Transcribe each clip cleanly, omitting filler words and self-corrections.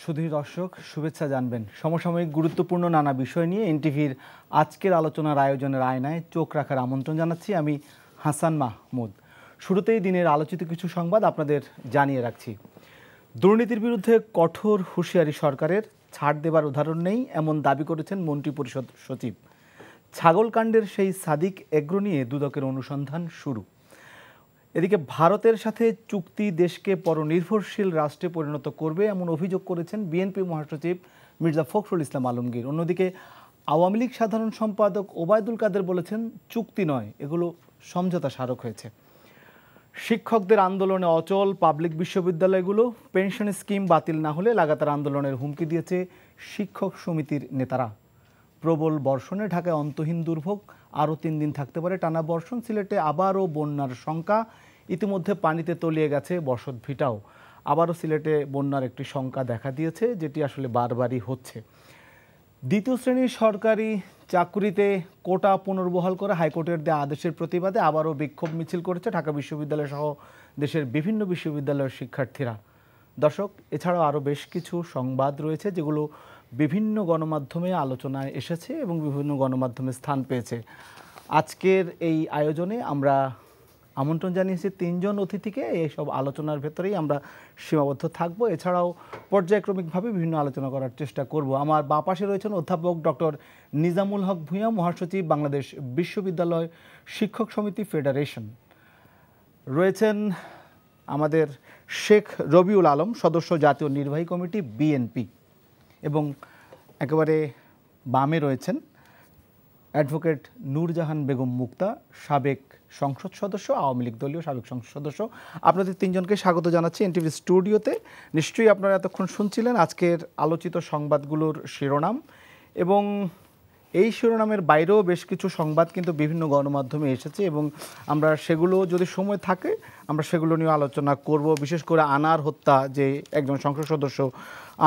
সুধী দর্শক, শুভেচ্ছা জানবেন। সমসাময়িক গুরুত্বপূর্ণ নানা বিষয় নিয়ে এনটিভির আজকের আলোচনার আয়োজনের আয়নায় চোখ রাখার আমন্ত্রণ জানাচ্ছি আমি হাসান মাহমুদ। শুরুতেই দিনের আলোচিত কিছু সংবাদ আপনাদের জানিয়ে রাখছি। দুর্নীতির বিরুদ্ধে কঠোর হুঁশিয়ারি সরকারের, ছাড় দেবার উদাহরণ নেই এমন দাবি করেছেন মন্ত্রিপরিষদ সচিব। ছাগলকাণ্ডের সেই সাদিক এগ্রো নিয়ে দুদকের অনুসন্ধান শুরু। এদিকে ভারতের সাথে চুক্তি দেশকে পরনির্ভরশীল রাষ্ট্রে পরিণত করবে এমন অভিযোগ করেছেন বিএনপি মহাসচিব মির্জা ফখরুল ইসলাম আলমগীর। অন্যদিকে আওয়ামী লীগ সাধারণ সম্পাদক ওবায়দুল কাদের বলেছেন, চুক্তি নয়, এগুলো সমঝোতা স্মারক হয়েছে। শিক্ষকদের আন্দোলনে অচল পাবলিক বিশ্ববিদ্যালয়গুলো, পেনশন স্কিম বাতিল না হলে লাগাতার আন্দোলনের হুমকি দিয়েছে শিক্ষক সমিতির নেতারা। প্রবল বর্ষণে ঢাকায় অন্তহীন দুর্ভোগ, আরও 3 দিন থাকতে পারে টানা বর্ষণ। সিলেটে আবারও বন্যার শঙ্কা, ইতিমধ্যে পানিতে তলিয়ে গেছে বসতভিটাও। আবারও সিলেটে বন্যার একটি শঙ্কা দেখা দিয়েছে, যেটি আসলে বারবারই হচ্ছে। দ্বিতীয় শ্রেণীর সরকারি চাকুরিতে কোটা পুনর্বহাল করে হাইকোর্টের দেওয়া আদেশের প্রতিবাদে আবারও বিক্ষোভ মিছিল করেছে ঢাকা বিশ্ববিদ্যালয় সহ দেশের বিভিন্ন বিশ্ববিদ্যালয়ের শিক্ষার্থীরা। দর্শক, এছাড়াও আরও বেশ কিছু সংবাদ রয়েছে যেগুলো বিভিন্ন গণমাধ্যমে আলোচনায় এসেছে এবং বিভিন্ন গণমাধ্যমে স্থান পেয়েছে। আজকের এই আয়োজনে আমরা আমন্ত্রণ জানিয়েছি 3 জন অতিথিকে। এইসব আলোচনার ভেতরেই আমরা সীমাবদ্ধ থাকব। এছাড়াও পর্যায়ক্রমিকভাবে বিভিন্ন আলোচনা করার চেষ্টা করব। আমার বাঁ পাশে রয়েছেন অধ্যাপক ডক্টর নিজামুল হক ভূঁইয়া, মহাসচিব বাংলাদেশ বিশ্ববিদ্যালয় শিক্ষক সমিতি ফেডারেশন। রয়েছেন আমাদের শেখ রবিউল আলম, সদস্য জাতীয় নির্বাহী কমিটি বিএনপি। এবং একেবারে বামে রয়েছেন অ্যাডভোকেট নূরজাহান বেগম মুক্তা, সাবেক সংসদ সদস্য, আওয়ামী লীগ দলীয় সাবেক সংসদ সদস্য। আপনাদের 3 জনকে স্বাগত জানাচ্ছি এনটিভি স্টুডিওতে। নিশ্চয়ই আপনারা এতক্ষণ শুনছিলেন আজকের আলোচিত সংবাদগুলোর শিরোনাম, এবং এই শিরোনামের বাইরেও বেশ কিছু সংবাদ কিন্তু বিভিন্ন গণমাধ্যমে এসেছে এবং আমরা সেগুলো যদি সময় থাকে আমরা সেগুলো নিয়ে আলোচনা করব। বিশেষ করে আনার হত্যা, যে একজন সংসদ সদস্য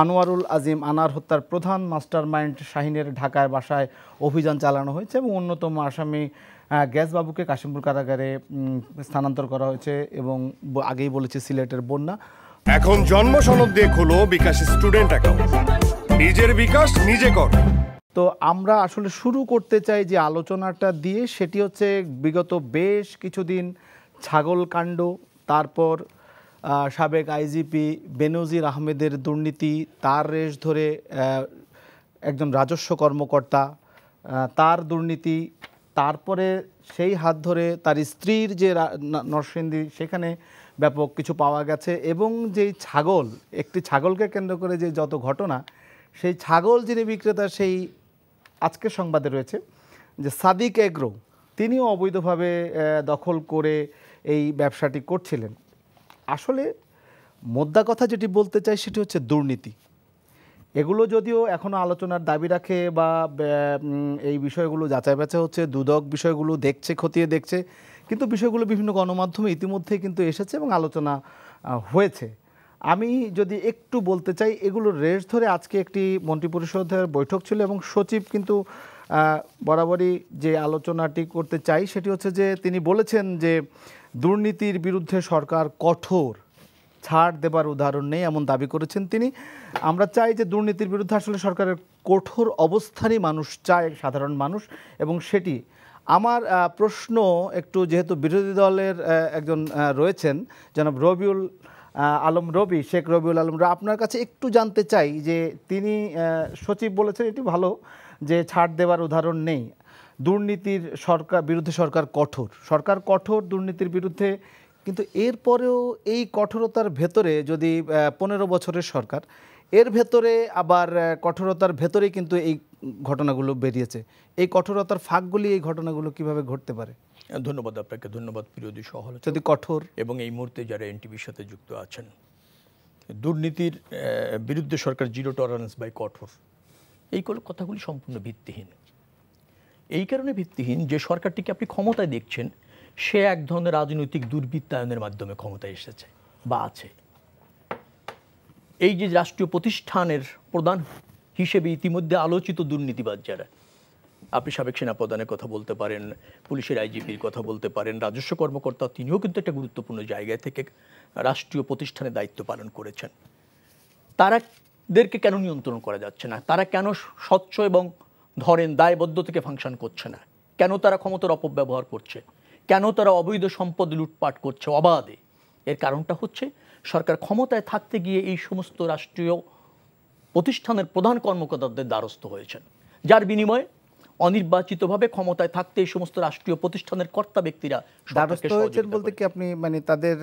আনোয়ারুল আজিম আনার হত্যার প্রধান মাস্টার মাইন্ড শাহিনের ঢাকায় বাসায় অভিযান চালানো হয়েছে এবং অন্যতম আসামি গ্যাসবাবুকে কাশিমপুর কারাগারে স্থানান্তর করা হয়েছে। এবং আগেই বলেছি সিলেটের বন্যা। এখন জন্ম সনদ দিয়ে খোলো বিকাশ স্টুডেন্ট অ্যাকাউন্ট, নিজের বিকাশ নিজে কর। তো আমরা আসলে শুরু করতে চাই যে আলোচনাটা দিয়ে, সেটি হচ্ছে বিগত বেশ কিছুদিন ছাগলকাণ্ড, তারপর সাবেক আইজিপি বেনজির আহমেদের দুর্নীতি, তার রেশ ধরে একজন রাজস্ব কর্মকর্তা তার দুর্নীতি, তারপরে সেই হাত ধরে তার স্ত্রীর যে নরসিংদী, সেখানে ব্যাপক কিছু পাওয়া গেছে, এবং যেই ছাগল, একটি ছাগলকে কেন্দ্র করে যে যত ঘটনা, সেই ছাগল যিনি বিক্রেতা, সেই আজকের সংবাদে রয়েছে যে সাদিক এগ্রো, তিনিও অবৈধভাবে দখল করে এই ব্যবসাটি করছিলেন। আসলে মোদ্দা কথা যেটি বলতে চাই সেটি হচ্ছে দুর্নীতি। এগুলো যদিও এখনও আলোচনার দাবি রাখে বা এই বিষয়গুলো যাচাই বাছাই হচ্ছে, দুদক বিষয়গুলো দেখছে, খতিয়ে দেখছে, কিন্তু বিষয়গুলো বিভিন্ন গণমাধ্যমে ইতিমধ্যে কিন্তু এসেছে এবং আলোচনা হয়েছে। আমি যদি একটু বলতে চাই, এগুলোর রেশ ধরে আজকে একটি মন্ত্রিপরিষদের বৈঠক ছিল এবং সচিব কিন্তু বরাবরই যে আলোচনাটি করতে চাই সেটি হচ্ছে যে তিনি বলেছেন যে দুর্নীতির বিরুদ্ধে সরকার কঠোর, ছাড় দেবার উদাহরণ নেই এমন দাবি করেছেন তিনি। আমরা চাই যে দুর্নীতির বিরুদ্ধে আসলে সরকারের কঠোর অবস্থানই মানুষ চায়, সাধারণ মানুষ, এবং সেটি আমার প্রশ্ন একটু, যেহেতু বিরোধী দলের একজন রয়েছেন জনাব রবিউল আলম রবি, শেখ রবিউল আলম, আপনার কাছে একটু জানতে চাই যে তিনি সচিব বলেছেন এটি ভালো যে ছাড় দেওয়ার উদাহরণ নেই, দুর্নীতির বিরুদ্ধে সরকার কঠোর দুর্নীতির বিরুদ্ধে, কিন্তু এরপরেও এই কঠোরতার ভেতরে যদি 15 বছরের সরকার, এর ভেতরে আবার কঠোরতার ভেতরেই কিন্তু এই ঘটনাগুলো বেরিয়েছে। এই কঠোরতার ফাঁকগুলি, এই ঘটনাগুলো কিভাবে ঘটতে পারে? ধন্যবাদ আপনাকে, ধন্যবাদ প্রিয়দী সহলোচক, যদি কঠোর এবং এই মুহূর্তে যারা এনটিভির সাথে যুক্ত আছেন। দুর্নীতির বিরুদ্ধে সরকার জিরো টলারেন্স বাই কঠোর, এই কথাগুলি সম্পূর্ণ ভিত্তিহীন। এই কারণে ভিত্তিহীন যে সরকারটিকে আপনি ক্ষমতায় দেখছেন, সে এক ধরনের রাজনৈতিক দুর্বৃত্তায়নের মাধ্যমে ক্ষমতায় এসেছে বা আছে। এই যে রাষ্ট্রীয় প্রতিষ্ঠানের প্রধান হিসেবে ইতিমধ্যে আলোচিত দুর্নীতিবাদ যারা, আপনি সাবেক সেনাপ্রধানের কথা বলতে পারেন, পুলিশের আইজিপির কথা বলতে পারেন, রাজস্ব কর্মকর্তা, তিনিও কিন্তু একটা গুরুত্বপূর্ণ জায়গায় থেকে রাষ্ট্রীয় প্রতিষ্ঠানে দায়িত্ব পালন করেছেন। তারা দেরকে কেন নিয়ন্ত্রণ করা যাচ্ছে না? তারা কেন স্বচ্ছ এবং ধরেন দায়বদ্ধ থেকে ফাংশন করছে না? কেন তারা ক্ষমতার অপব্যবহার করছে? কেন তারা অবৈধ সম্পদ লুটপাট করছে অবাধে? এর কারণটা হচ্ছে সরকার ক্ষমতায় থাকতে গিয়ে এই সমস্ত রাষ্ট্রীয় প্রতিষ্ঠানের প্রধান কর্মকর্তাদের দ্বারস্থ হয়েছেন, যার বিনিময়ে অনির্বাচিতভাবে ক্ষমতায় থাকতে এই সমস্ত রাষ্ট্রীয় প্রতিষ্ঠানের কর্তা ব্যক্তিরা দ্বারস্থ হয়েছেন বলতে কি আপনি মানে তাদের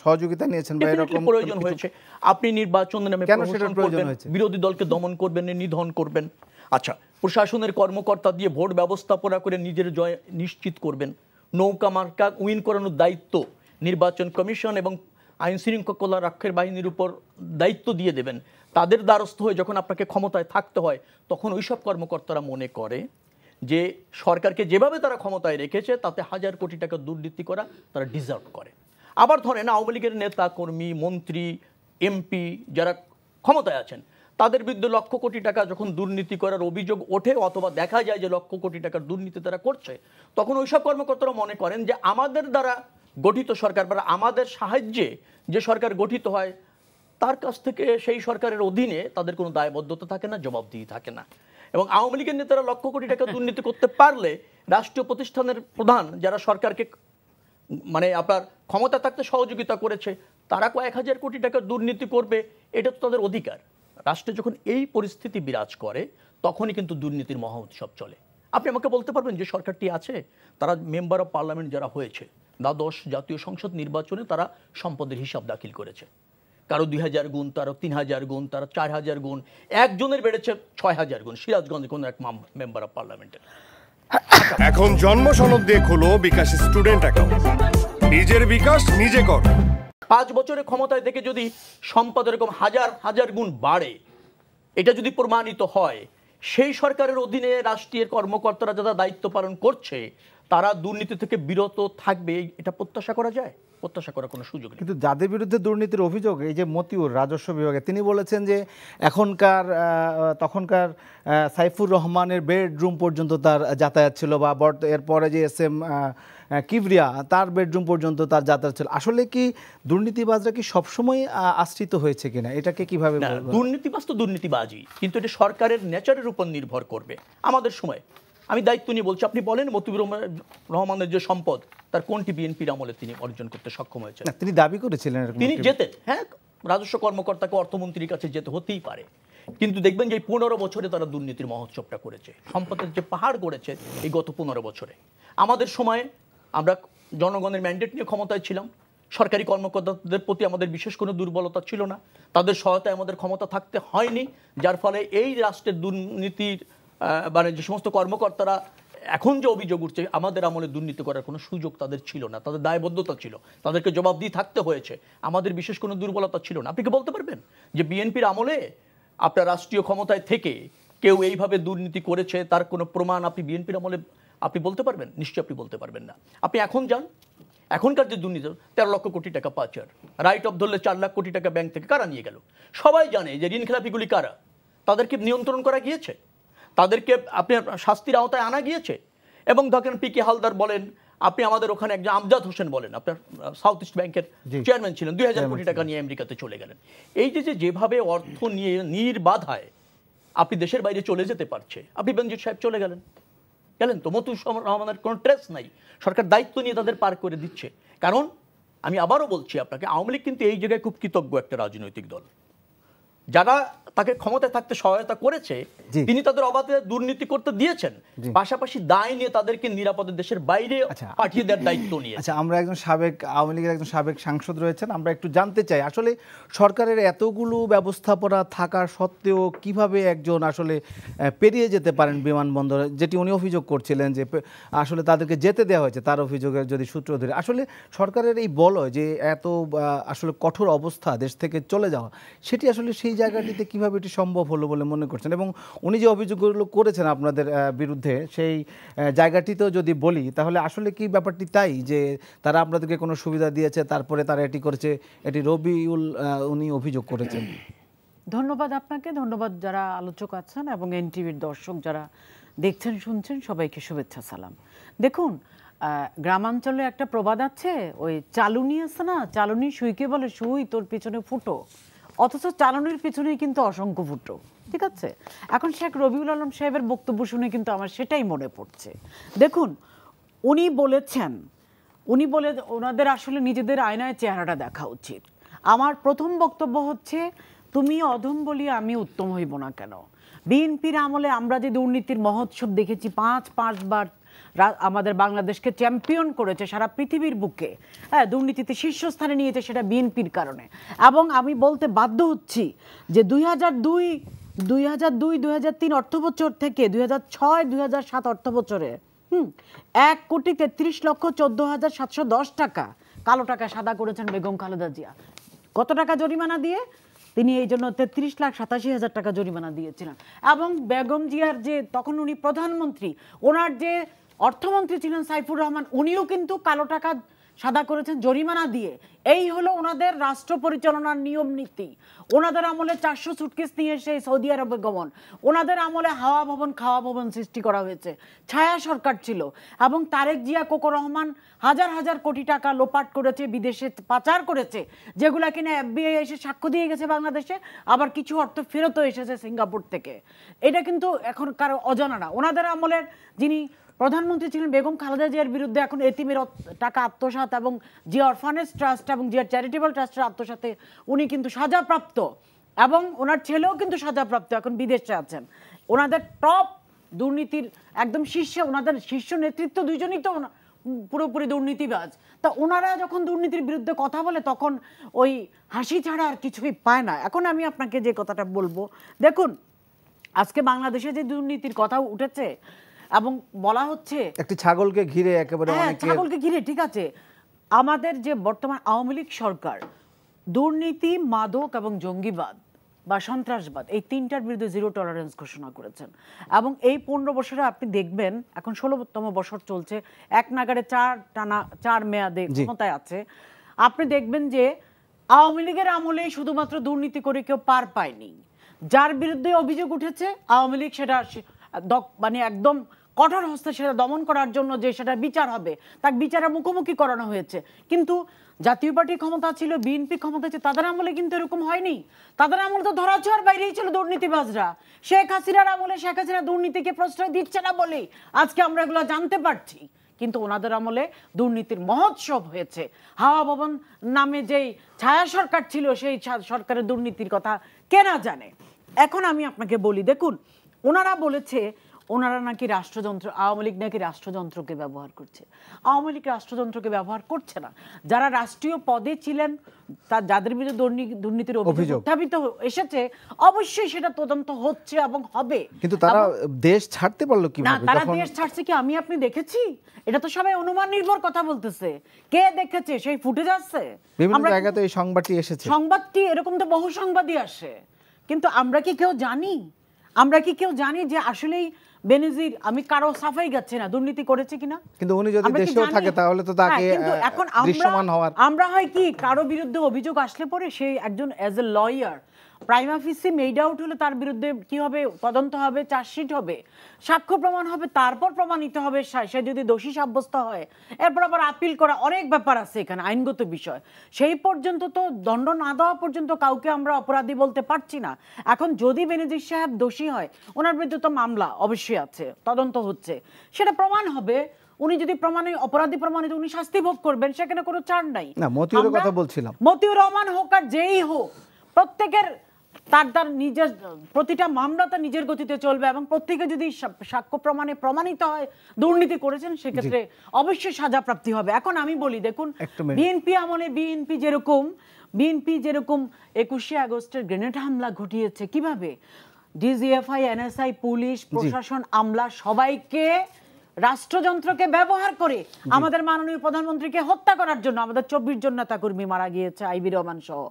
সহযোগিতা নিয়েছেন বা এরকম প্রয়োজন হয়েছে? আপনি নির্বাচনের নামে কেন সেটার প্রয়োজন হয়েছে? বিরোধী দলকে দমন করবেন, নিধন করবেন। আচ্ছা, প্রশাসনের কর্মকর্তা দিয়ে ভোট ব্যবস্থাপনা করে নিজের জয় নিশ্চিত করবেন। নৌকা মার্কা উইন করানোর দায়িত্ব নির্বাচন কমিশন এবং আইন শৃঙ্খলা রক্ষার বাহিনীর উপর দায়িত্ব দিয়ে দেবেন। তাদের দ্বারস্থ হয়ে যখন আপনাকে ক্ষমতায় থাকতে হয়, তখন ওইসব কর্মকর্তারা মনে করে যে সরকারকে যেভাবে তারা ক্ষমতায় রেখেছে তাতে হাজার কোটি টাকা দুর্নীতি করা তারা ডিজার্ভ করে। আবার ধরেন আওয়ামী লীগের নেতা কর্মী, মন্ত্রী, এমপি যারা ক্ষমতায় আছেন, তাদের বিরুদ্ধে লক্ষ কোটি টাকা যখন দুর্নীতি করার অভিযোগ ওঠে অথবা দেখা যায় যে লক্ষ কোটি টাকার দুর্নীতি তারা করছে, তখন ওইসব কর্মকর্তারা মনে করেন যে আমাদের দ্বারা গঠিত সরকার বা আমাদের সাহায্যে যে সরকার গঠিত হয় তার কাছ থেকে সেই সরকারের অধীনে তাদের কোনো দায়বদ্ধতা থাকে না, জবাবদিহি থাকে না। এবং আওয়ামী লীগের নেতারা লক্ষ কোটি টাকা দুর্নীতি করতে পারলে রাষ্ট্রীয় প্রতিষ্ঠানের প্রধান যারা সরকারকে মানে আপনার ক্ষমতা থাকতে সহযোগিতা করেছে, তারা কয়েক হাজার কোটি টাকা দুর্নীতি করবে, এটা তো তাদের অধিকার। রাষ্ট্রে যখন এই পরিস্থিতি বিরাজ করে তখনই কিন্তু দুর্নীতির মহা উৎসব চলে। আপনি আমাকে বলতে পারবেন যে সরকারটি আছে, তারা মেম্বার অফ পার্লামেন্ট যারা হয়েছে, দ্বাদশ জাতীয় সংসদ নির্বাচনে তারা সম্পদের হিসাব দাখিল করেছে। কারো 2000 গুণ, কারো 3000 গুণ, তারা 4000 গুণ, একজনের বেড়েছে 6000 গুণ, সিরাজগঞ্জে কোনো এক মেম্বার অফ পার্লামেন্টের। এখন জন্ম সনদ দিয়ে খোলো বিকাশ স্টুডেন্ট অ্যাকাউন্ট। নিজের বিকাশ নিজে কর। 5 বছরে ক্ষমতায় থেকে যদি সম্পদ এরকম হাজার হাজার গুণ বাড়ে, এটা যদি প্রমাণিত হয়, সেই সরকারের অধীনে রাষ্ট্রীয় কর্মকর্তারা যারা দায়িত্ব পালন করছে তারা দুর্নীতি থেকে বিরত থাকবে, এটা প্রত্যাশা করা যায়? প্রত্যাশা করার কোনো সুযোগ নেই। কিন্তু যাদের বিরুদ্ধে দুর্নীতির অভিযোগ, এই যে মতিউর রাজস্ব বিভাগে, তিনি বলেছেন যে তখনকার সাইফুর রহমানের বেডরুম পর্যন্ত তার যাতায়াত ছিল, বা এরপরে যে SM কিবরিয়া তার বেডরুম পর্যন্ত তার যাতায়াত ছিল। আসলে কি দুর্নীতিবাজরা কি সবসময় আশ্রিত হয়েছে কিনা, এটাকে কিভাবে বলবো? দুর্নীতিবাজ তো দুর্নীতিবাজই, কিন্তু এটা সরকারের নেচারের উপর নির্ভর করবে। আমাদের সময় আমি দায়িত্ব নিয়ে বলছি, আপনি বলেন মতিউর রহমানের যে সম্পদ তার কোনটি বিএনপির আমলে তিনি অর্জন করতে সক্ষম হয়েছেন? তিনি দাবি করেছিলেন তিনি যেতেন, হ্যাঁ, রাজস্ব কর্মকর্তাকে অর্থমন্ত্রীর কাছে যেতে হতেই পারে, কিন্তু দেখবেন যে 15 বছরে তারা দুর্নীতির মহোৎসবটা করেছে, সম্পদের যে পাহাড় করেছে এই গত 15 বছরে। আমাদের সময়ে আমরা জনগণের ম্যান্ডেট নিয়ে ক্ষমতায় ছিলাম, সরকারি কর্মকর্তাদের প্রতি আমাদের বিশেষ কোনো দুর্বলতা ছিল না, তাদের সহায়তায় আমাদের ক্ষমতা থাকতে হয়নি, যার ফলে এই রাষ্ট্রের দুর্নীতির মানে যে সমস্ত কর্মকর্তারা এখন যে অভিযোগ উঠছে, আমাদের আমলে দুর্নীতি করার কোনো সুযোগ তাদের ছিল না, তাদের দায়বদ্ধতা ছিল, তাদেরকে জবাবদিহি থাকতে হয়েছে, আমাদের বিশেষ কোনো দুর্বলতা ছিল না। আপনি কি বলতে পারবেন যে বিএনপির আমলে আপনার রাষ্ট্রীয় ক্ষমতায় থেকে কেউ এইভাবে দুর্নীতি করেছে তার কোনো প্রমাণ আপনি বিএনপির আমলে আপনি বলতে পারবেন? নিশ্চয়ই আপনি বলতে পারবেন না। আপনি এখন যান, এখনকার যে দুর্নীতি 13 লক্ষ কোটি টাকা পাচার, রাইট অফ ধরলে 4 লাখ কোটি টাকা ব্যাংক থেকে কারা নিয়ে গেল? সবাই জানে যে ঋণ খেলাপিগুলি কারা, তাদেরকে নিয়ন্ত্রণ করা গিয়েছে, তাদেরকে আপনার শাস্তির আওতায় আনা গিয়েছে। এবং দেখেন PK হালদার বলেন, আপনি আমাদের ওখানে একজন আমজাদ হোসেন বলেন, আপনার সাউথ ইস্ট ব্যাংকের চেয়ারম্যান ছিলেন, 2000 কোটি টাকা নিয়ে আমেরিকাতে চলে গেলেন। এই যে যেভাবে অর্থ নিয়ে নির্বাধায় আপনি দেশের বাইরে চলে যেতে পারছে, আপনি বেনজির সাহেব চলে গেলেন তো মতিউর রহমানের কোনো ট্রেস নাই, সরকার দায়িত্ব নিয়ে তাদের পার করে দিচ্ছে। কারণ আমি আবারও বলছি আপনাকে, আওয়ামী লীগ কিন্তু এই জায়গায় খুব কৃতজ্ঞ একটা রাজনৈতিক দল, যারা তাকে ক্ষমতায় থাকতে সহায়তা করেছে, তিনি তাদের অবাধে দুর্নীতি করতে দিয়েছেন, পাশাপাশি দায় নিয়ে তাদেরকে নিরাপদে দেশের বাইরে পাঠিয়ে দেওয়ার দায়িত্ব নিয়ে। আচ্ছা, আমরা একজন সাবেক আওয়ামী লীগের একজন সাবেক সাংসদ রয়েছেন, আমরা একটু জানতে চাই আসলে সরকারের এতগুলো ব্যবস্থাপনা থাকার সত্ত্বেও কিভাবে একজন আসলে পেরিয়ে যেতে পারেন বিমানবন্দরে, যেটি উনি অভিযোগ করছিলেন যে আসলে তাদেরকে যেতে দেওয়া হয়েছে, তার অভিযোগের যদি সূত্র ধরে আসলে সরকারের এই বলয় যে এত আসলে কঠোর অবস্থা দেশ থেকে চলে যাওয়া, সেটি আসলে সেই জায়গাটিতে কিভাবে এটি সম্ভব হলো বলে মনে করছেন? এবং উনি যে অভিযোগগুলো করেছেন আপনাদের বিরুদ্ধে, সেই জায়গাটিতেও যদি বলি তাহলে আসলে কি ব্যাপারটি তাই যে তারা আপনাদেরকে কোনো সুবিধা দিয়েছে তারপরে তারা এটি করেছে, এটি রবিউল উনি অভিযোগ করেছেন? ধন্যবাদ আপনাকে, ধন্যবাদ যারা আলোচক আছেন এবং NTVর দর্শক যারা দেখছেন শুনছেন, সবাইকে শুভেচ্ছা সালাম। দেখুন, গ্রামাঞ্চলে একটা প্রবাদ আছে, ওই চালুনি আছে না, চালুনি সুইকে বলে সুই তোর পিছনে ফুটো, অথচ চালানোর পিছনেই কিন্তু অসংখ্য ফুটো। ঠিক আছে, এখন শেখ রবিউল আলম সাহেবের বক্তব্য শুনে কিন্তু আমার সেটাই মনে পড়ছে। দেখুন, উনি বলেছেন, ওনাদের আসলে নিজেদের আয়নায় চেহারাটা দেখা উচিত। আমার প্রথম বক্তব্য হচ্ছে, তুমি অধম বলি আমি উত্তম হইব না কেন? বিএনপির আমলে আমরা যে দুর্নীতির মহোৎসব দেখেছি, পাঁচবার আমাদের বাংলাদেশকে চ্যাম্পিয়ন করেছে সারা পৃথিবীর বুকে, হ্যাঁ, দুর্নীতিতে শীর্ষস্থানে নিয়েছে, সেটা বিএনপির কারণে। এবং আমি বলতে বাধ্য হচ্ছি যে 2002-2003 অর্থবছর থেকে 2006-2007 অর্থবছরে 1,33,14,710 টাকা কালো টাকা সাদা করেছেন বেগম খালেদা জিয়া। কত টাকা জরিমানা দিয়ে? তিনি এই জন্য 33,87,000 টাকা জরিমানা দিয়েছিলেন। এবং বেগম জিয়ার যে তখন উনি প্রধানমন্ত্রী, ওনার যে অর্থমন্ত্রী ছিলেন সাইফুর রহমান, উনিও কিন্তু কালো টাকা সাদা করেছেন জরিমানা দিয়ে। এই হলো ওনাদের রাষ্ট্র পরিচালনার নিয়ম নীতি। ওনাদের আমলে 400 সুটকেস নিয়ে এসে সৌদি আরবে গমন, ওনাদের আমলে হাওয়া ভবন খাওয়া ভবন সৃষ্টি করা হয়েছে, ছায়া সরকার ছিল। এবং তারেক জিয়া, কোকো রহমান হাজার হাজার কোটি টাকা লোপাট করেছে, বিদেশে পাচার করেছে, যেগুলা কিনা FBI এসে সাক্ষ্য দিয়ে গেছে বাংলাদেশে, আবার কিছু অর্থ ফেরতও এসেছে সিঙ্গাপুর থেকে। এটা কিন্তু এখন কারো অজানা না। ওনাদের আমলের যিনি প্রধানমন্ত্রী ছিলেন বেগম খালেদা জিয়ার বিরুদ্ধে এখন এতিমের টাকা আত্মসাৎ এবং জিয়া অরফানেজ ট্রাস্ট এবং জিয়া চ্যারিটেবল ট্রাস্টের আত্মসাতে উনি কিন্তু সাজাপ্রাপ্ত, এবং ওনার ছেলেও কিন্তু সাজাপ্রাপ্ত, এখন বিদেশে আছেন। ওনাদের টপ দুর্নীতির একদম শীর্ষে, ওনাদের শীর্ষ নেতৃত্ব দুইজনই তো পুরোপুরি দুর্নীতিবাজ। তা ওনারা যখন দুর্নীতির বিরুদ্ধে কথা বলে তখন ওই হাসি ছাড়া আর কিছুই পায় না। এখন আমি আপনাকে যে কথাটা বলবো, দেখুন আজকে বাংলাদেশে যে দুর্নীতির কথা উঠেছে এবং বলা হচ্ছে একটি ছাগলকে ঘিরে একেবারে অনেকে, ছাগলকে ঘিরে, ঠিক আছে, আমাদের যে বর্তমান আওয়ামী লীগ সরকার দুর্নীতি, মাদক এবং জঙ্গিবাদ বা সন্ত্রাসবাদ, এই তিনটার বিরুদ্ধে জিরো টলারেন্স ঘোষণা করেছেন। এবং এই 15 বছরে আপনি দেখবেন, এখন 16তম বছর চলছে, এক নাগাড়ে 4 মেয়াদে ক্ষমতায় আছে। আপনি দেখবেন যে আওয়ামী লীগের আমলে শুধুমাত্র দুর্নীতি করে কেউ পার পায়নি। যার বিরুদ্ধে অভিযোগ উঠেছে আওয়ামী লীগ সেটা মানে একদম কঠোর হস্তে সেটা দমন করার জন্য যে সেটা বিচার হবে, তাকে বিচারের মুখোমুখি করানো হয়েছে। কিন্তু জাতীয় পার্টির ক্ষমতা ছিল, বিএনপি ক্ষমতা ছিল, তাদের আমলে কিন্তু এরকম হয়নি। তাদের আমলে তো ধরাছোঁয়ার বাইরেই ছিল দুর্নীতিবাজরা। শেখ হাসিনার আমলে শেখ হাসিনা দুর্নীতিকে প্রশ্রয় দিচ্ছে না বলেই আজকে আমরা এগুলো জানতে পারছি। কিন্তু ওনাদের আমলে দুর্নীতির মহোৎসব হয়েছে। হাওয়া ভবন নামে যেই ছায়া সরকার ছিল, সেই সরকারের দুর্নীতির কথা কে না জানে। এখন আমি আপনাকে বলি, দেখুন ওনারা বলেছে ওনারা নাকি রাষ্ট্রযন্ত্র, আওয়ামী লীগ নাকি রাষ্ট্রযন্ত্রকে ব্যবহার করছে। আওয়ামী লীগ রাষ্ট্রযন্ত্রকে ব্যবহার করছে না। যারা রাষ্ট্রীয় পদে ছিলেন, যাদের বিরুদ্ধে দুর্নীতির অভিযোগ উত্থাপিত এসেছে, অবশ্যই সেটা তদন্ত হচ্ছে এবং হবে। কিন্তু তারা দেশ ছাড়তে পারলো না, কিভাবে? তারা দেশ ছাড়ছে কি আমি আপনি দেখেছি? এটা তো সবাই অনুমান নির্ভর কথা বলতেছে। কে দেখেছে? সেই ফুটেজ আছে, বিভিন্ন জায়গাতে এই সংবাদটি এসেছে। সংবাদটি এরকম তো বহু সংবাদই আসে, কিন্তু আমরা কি কেউ জানি? আমরা কি কেউ জানি যে আসলেই বেনজির, আমি কারো সাফাই গাচ্ছে না, দুর্নীতি করেছে কিনা? কিন্তু উনি যদি দেশেও থাকে তাহলে তো তাকে এখন দৃশ্যমান হওয়ার, আমরা হয় কি কারো বিরুদ্ধে অভিযোগ আসলে পরে সেই একজন as a lawyer prima ফেসি made out হলে তার বিরুদ্ধে কি হবে? তদন্ত হবে, চার্জশিট হবে, সাক্ষ্য প্রমাণ হবে, তারপর প্রমাণিত হবে সে যদি দোষী সাব্যস্ত হয়, এরপর আবার আপিল করা, অনেক ব্যাপার আছে এখানে, আইনগত বিষয়। সেই পর্যন্ত তো দণ্ড না দেওয়া পর্যন্ত কাউকে আমরা অপরাধী বলতে পারছি না। এখন যদি বেনজির সাহেব দোষী হয়, ওনার বিরুদ্ধে তো মামলা অবশ্যই আছে, তদন্ত হচ্ছে, সেটা প্রমাণ হবে। উনি যদি অপরাধী প্রমাণিত, উনি শাস্তি ভোগ করবেন, সেখানে কোনো ছাড় নাই। না, মতিউরের কথা বলছিলাম। মতিউর রহমান হোক আর যেই হোক, প্রত্যেকের তার নিজের প্রতিটা মামলা তার নিজের গতিতে চলবে, এবং প্রত্যেকে যদি সাক্ষ্য প্রমাণে প্রমাণিত হয় দুর্নীতি করেছেন, সেক্ষেত্রে অবশ্যই সাজা প্রাপ্তি হবে। এখন আমি বলি, দেখুন বিএনপি আমলে বিএনপি যেরকম 21শে আগস্টের গ্রেনেড হামলা ঘটিয়েছে, কিভাবে ডিজিএফআই, এনএসআই, পুলিশ প্রশাসন, আমলা সবাইকে রাষ্ট্রযন্ত্রকে ব্যবহার করে আমাদের মাননীয় প্রধানমন্ত্রীকে হত্যা করার জন্য আমাদের 24 জন নেতাকর্মী মারা গিয়েছে, আইবি রহমান সহ।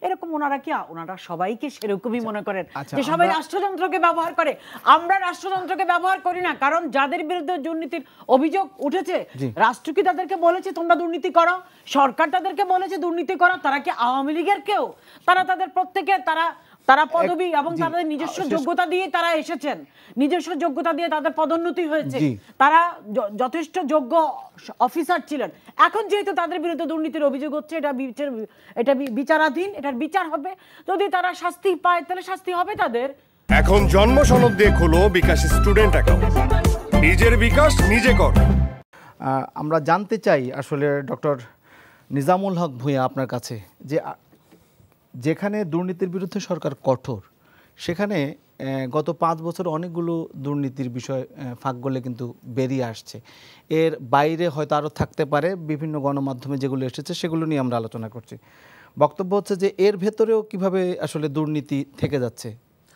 এরকম ওনারা সবাইকে সেরকমই মনে করেন যে সবাই রাষ্ট্রযন্ত্রকে ব্যবহার করে। আমরা রাষ্ট্রযন্ত্রকে ব্যবহার করি না, কারণ যাদের বিরুদ্ধে দুর্নীতির অভিযোগ উঠেছে, রাষ্ট্র কি তাদেরকে বলেছে তোমরা দুর্নীতি করো? সরকার তাদেরকে বলেছে দুর্নীতি করো? তারা কি আওয়ামী লীগের কেউ? তারা তাদের প্রত্যেকের তারা তারা পদবি এবং তাদের নিজস্ব যোগ্যতা দিয়ে তারা এসেছেন, নিজস্ব যোগ্যতা দিয়ে তাদের পদোন্নতি হয়েছে, তারা যথেষ্ট যোগ্য অফিসার ছিলেন। এখন যেহেতু তাদের বিরুদ্ধে দুর্নীতির অভিযোগ হচ্ছে, এটা বিচারাধীন, এটার বিচার হবে। যদি তারা শাস্তি পায় তাহলে শাস্তি হবে তাদের। এখন জন্ম সনদ দিয়ে খোলো বিকাশ স্টুডেন্ট অ্যাকাউন্ট, নিজের বিকাশ নিজে কর। আমরা জানতে চাই আসলে ডক্টর নিজামুল হক ভূঁইয়া আপনার কাছে, যে যেখানে দুর্নীতির বিরুদ্ধে সরকার কঠোর, সেখানে গত 5 বছর অনেকগুলো দুর্নীতির বিষয় ফাঁক গলে কিন্তু বেরিয়ে আসছে। এর বাইরে হয়তো আরও থাকতে পারে, বিভিন্ন গণমাধ্যমে যেগুলো এসেছে সেগুলো নিয়ে আমরা আলোচনা করছি। বক্তব্য হচ্ছে যে এর ভেতরেও কিভাবে আসলে দুর্নীতি থেকে যাচ্ছে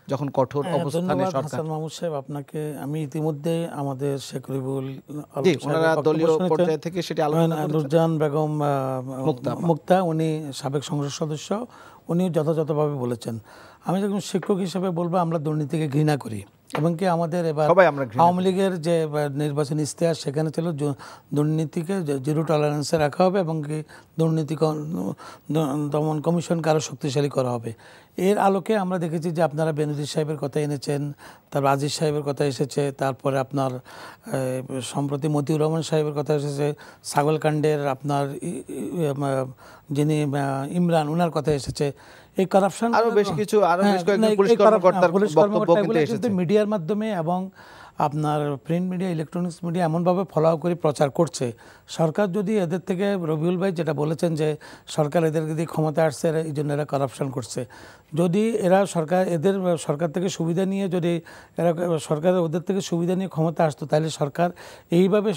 যখন কঠোর অবস্থানে সরকার। হাসান মাহমুদ সাহেব, আপনাকে আমি ইতিমধ্যে আমাদের শেখ রবিউল ওনারা দলীয় পর্যায় থেকে সেটা আলোচনা করেছেন। নুরজাহান বেগম মুক্তা, উনি সাবেক সংসদ সদস্য, উনি যথাযথভাবে বলেছেন। আমি যখন শিক্ষক হিসেবে বলবো, আমরা দুর্নীতিকে ঘৃণা করি, এবং কি আমাদের এবার আওয়ামী লীগের যে নির্বাচনী ইশতেহার সেখানে ছিল দুর্নীতিকে জিরো টলারেন্সে রাখা হবে, এবং কি দুর্নীতি দমন কমিশনকে আরও শক্তিশালী করা হবে। এর আলোকে আমরা দেখেছি যে আপনারা বেনজির সাহেবের কথা এনেছেন, তারপর আজিজ সাহেবের কথা এসেছে, তারপরে আপনার সম্প্রতি মতিউর রহমান সাহেবের কথা এসেছে, ছাগলকাণ্ডের আপনার যিনি ইমরান, ওনার কথা এসেছে। এই কারাপশন আরো বেশ কিছু পুলিশ কর্মকর্তার বক্তব্য কিন্তু এসেছে মিডিয়ার মাধ্যমে, এবং আপনার প্রিন্ট মিডিয়া, ইলেকট্রনিক্স মিডিয়া এমনভাবে ফলো করে প্রচার করছে। সরকার যদি এদের থেকে, রবিউল ভাই যেটা বলেছেন যে সরকার এদেরকে দিয়ে ক্ষমতা আসছে, এই জন্য এরা কারাপশন করছে, যদি এরা সরকার থেকে সুবিধা নিয়ে, যদি এরা সরকার ওদের থেকে সুবিধা নিয়ে ক্ষমতা আসতো, তাহলে সরকার এইভাবে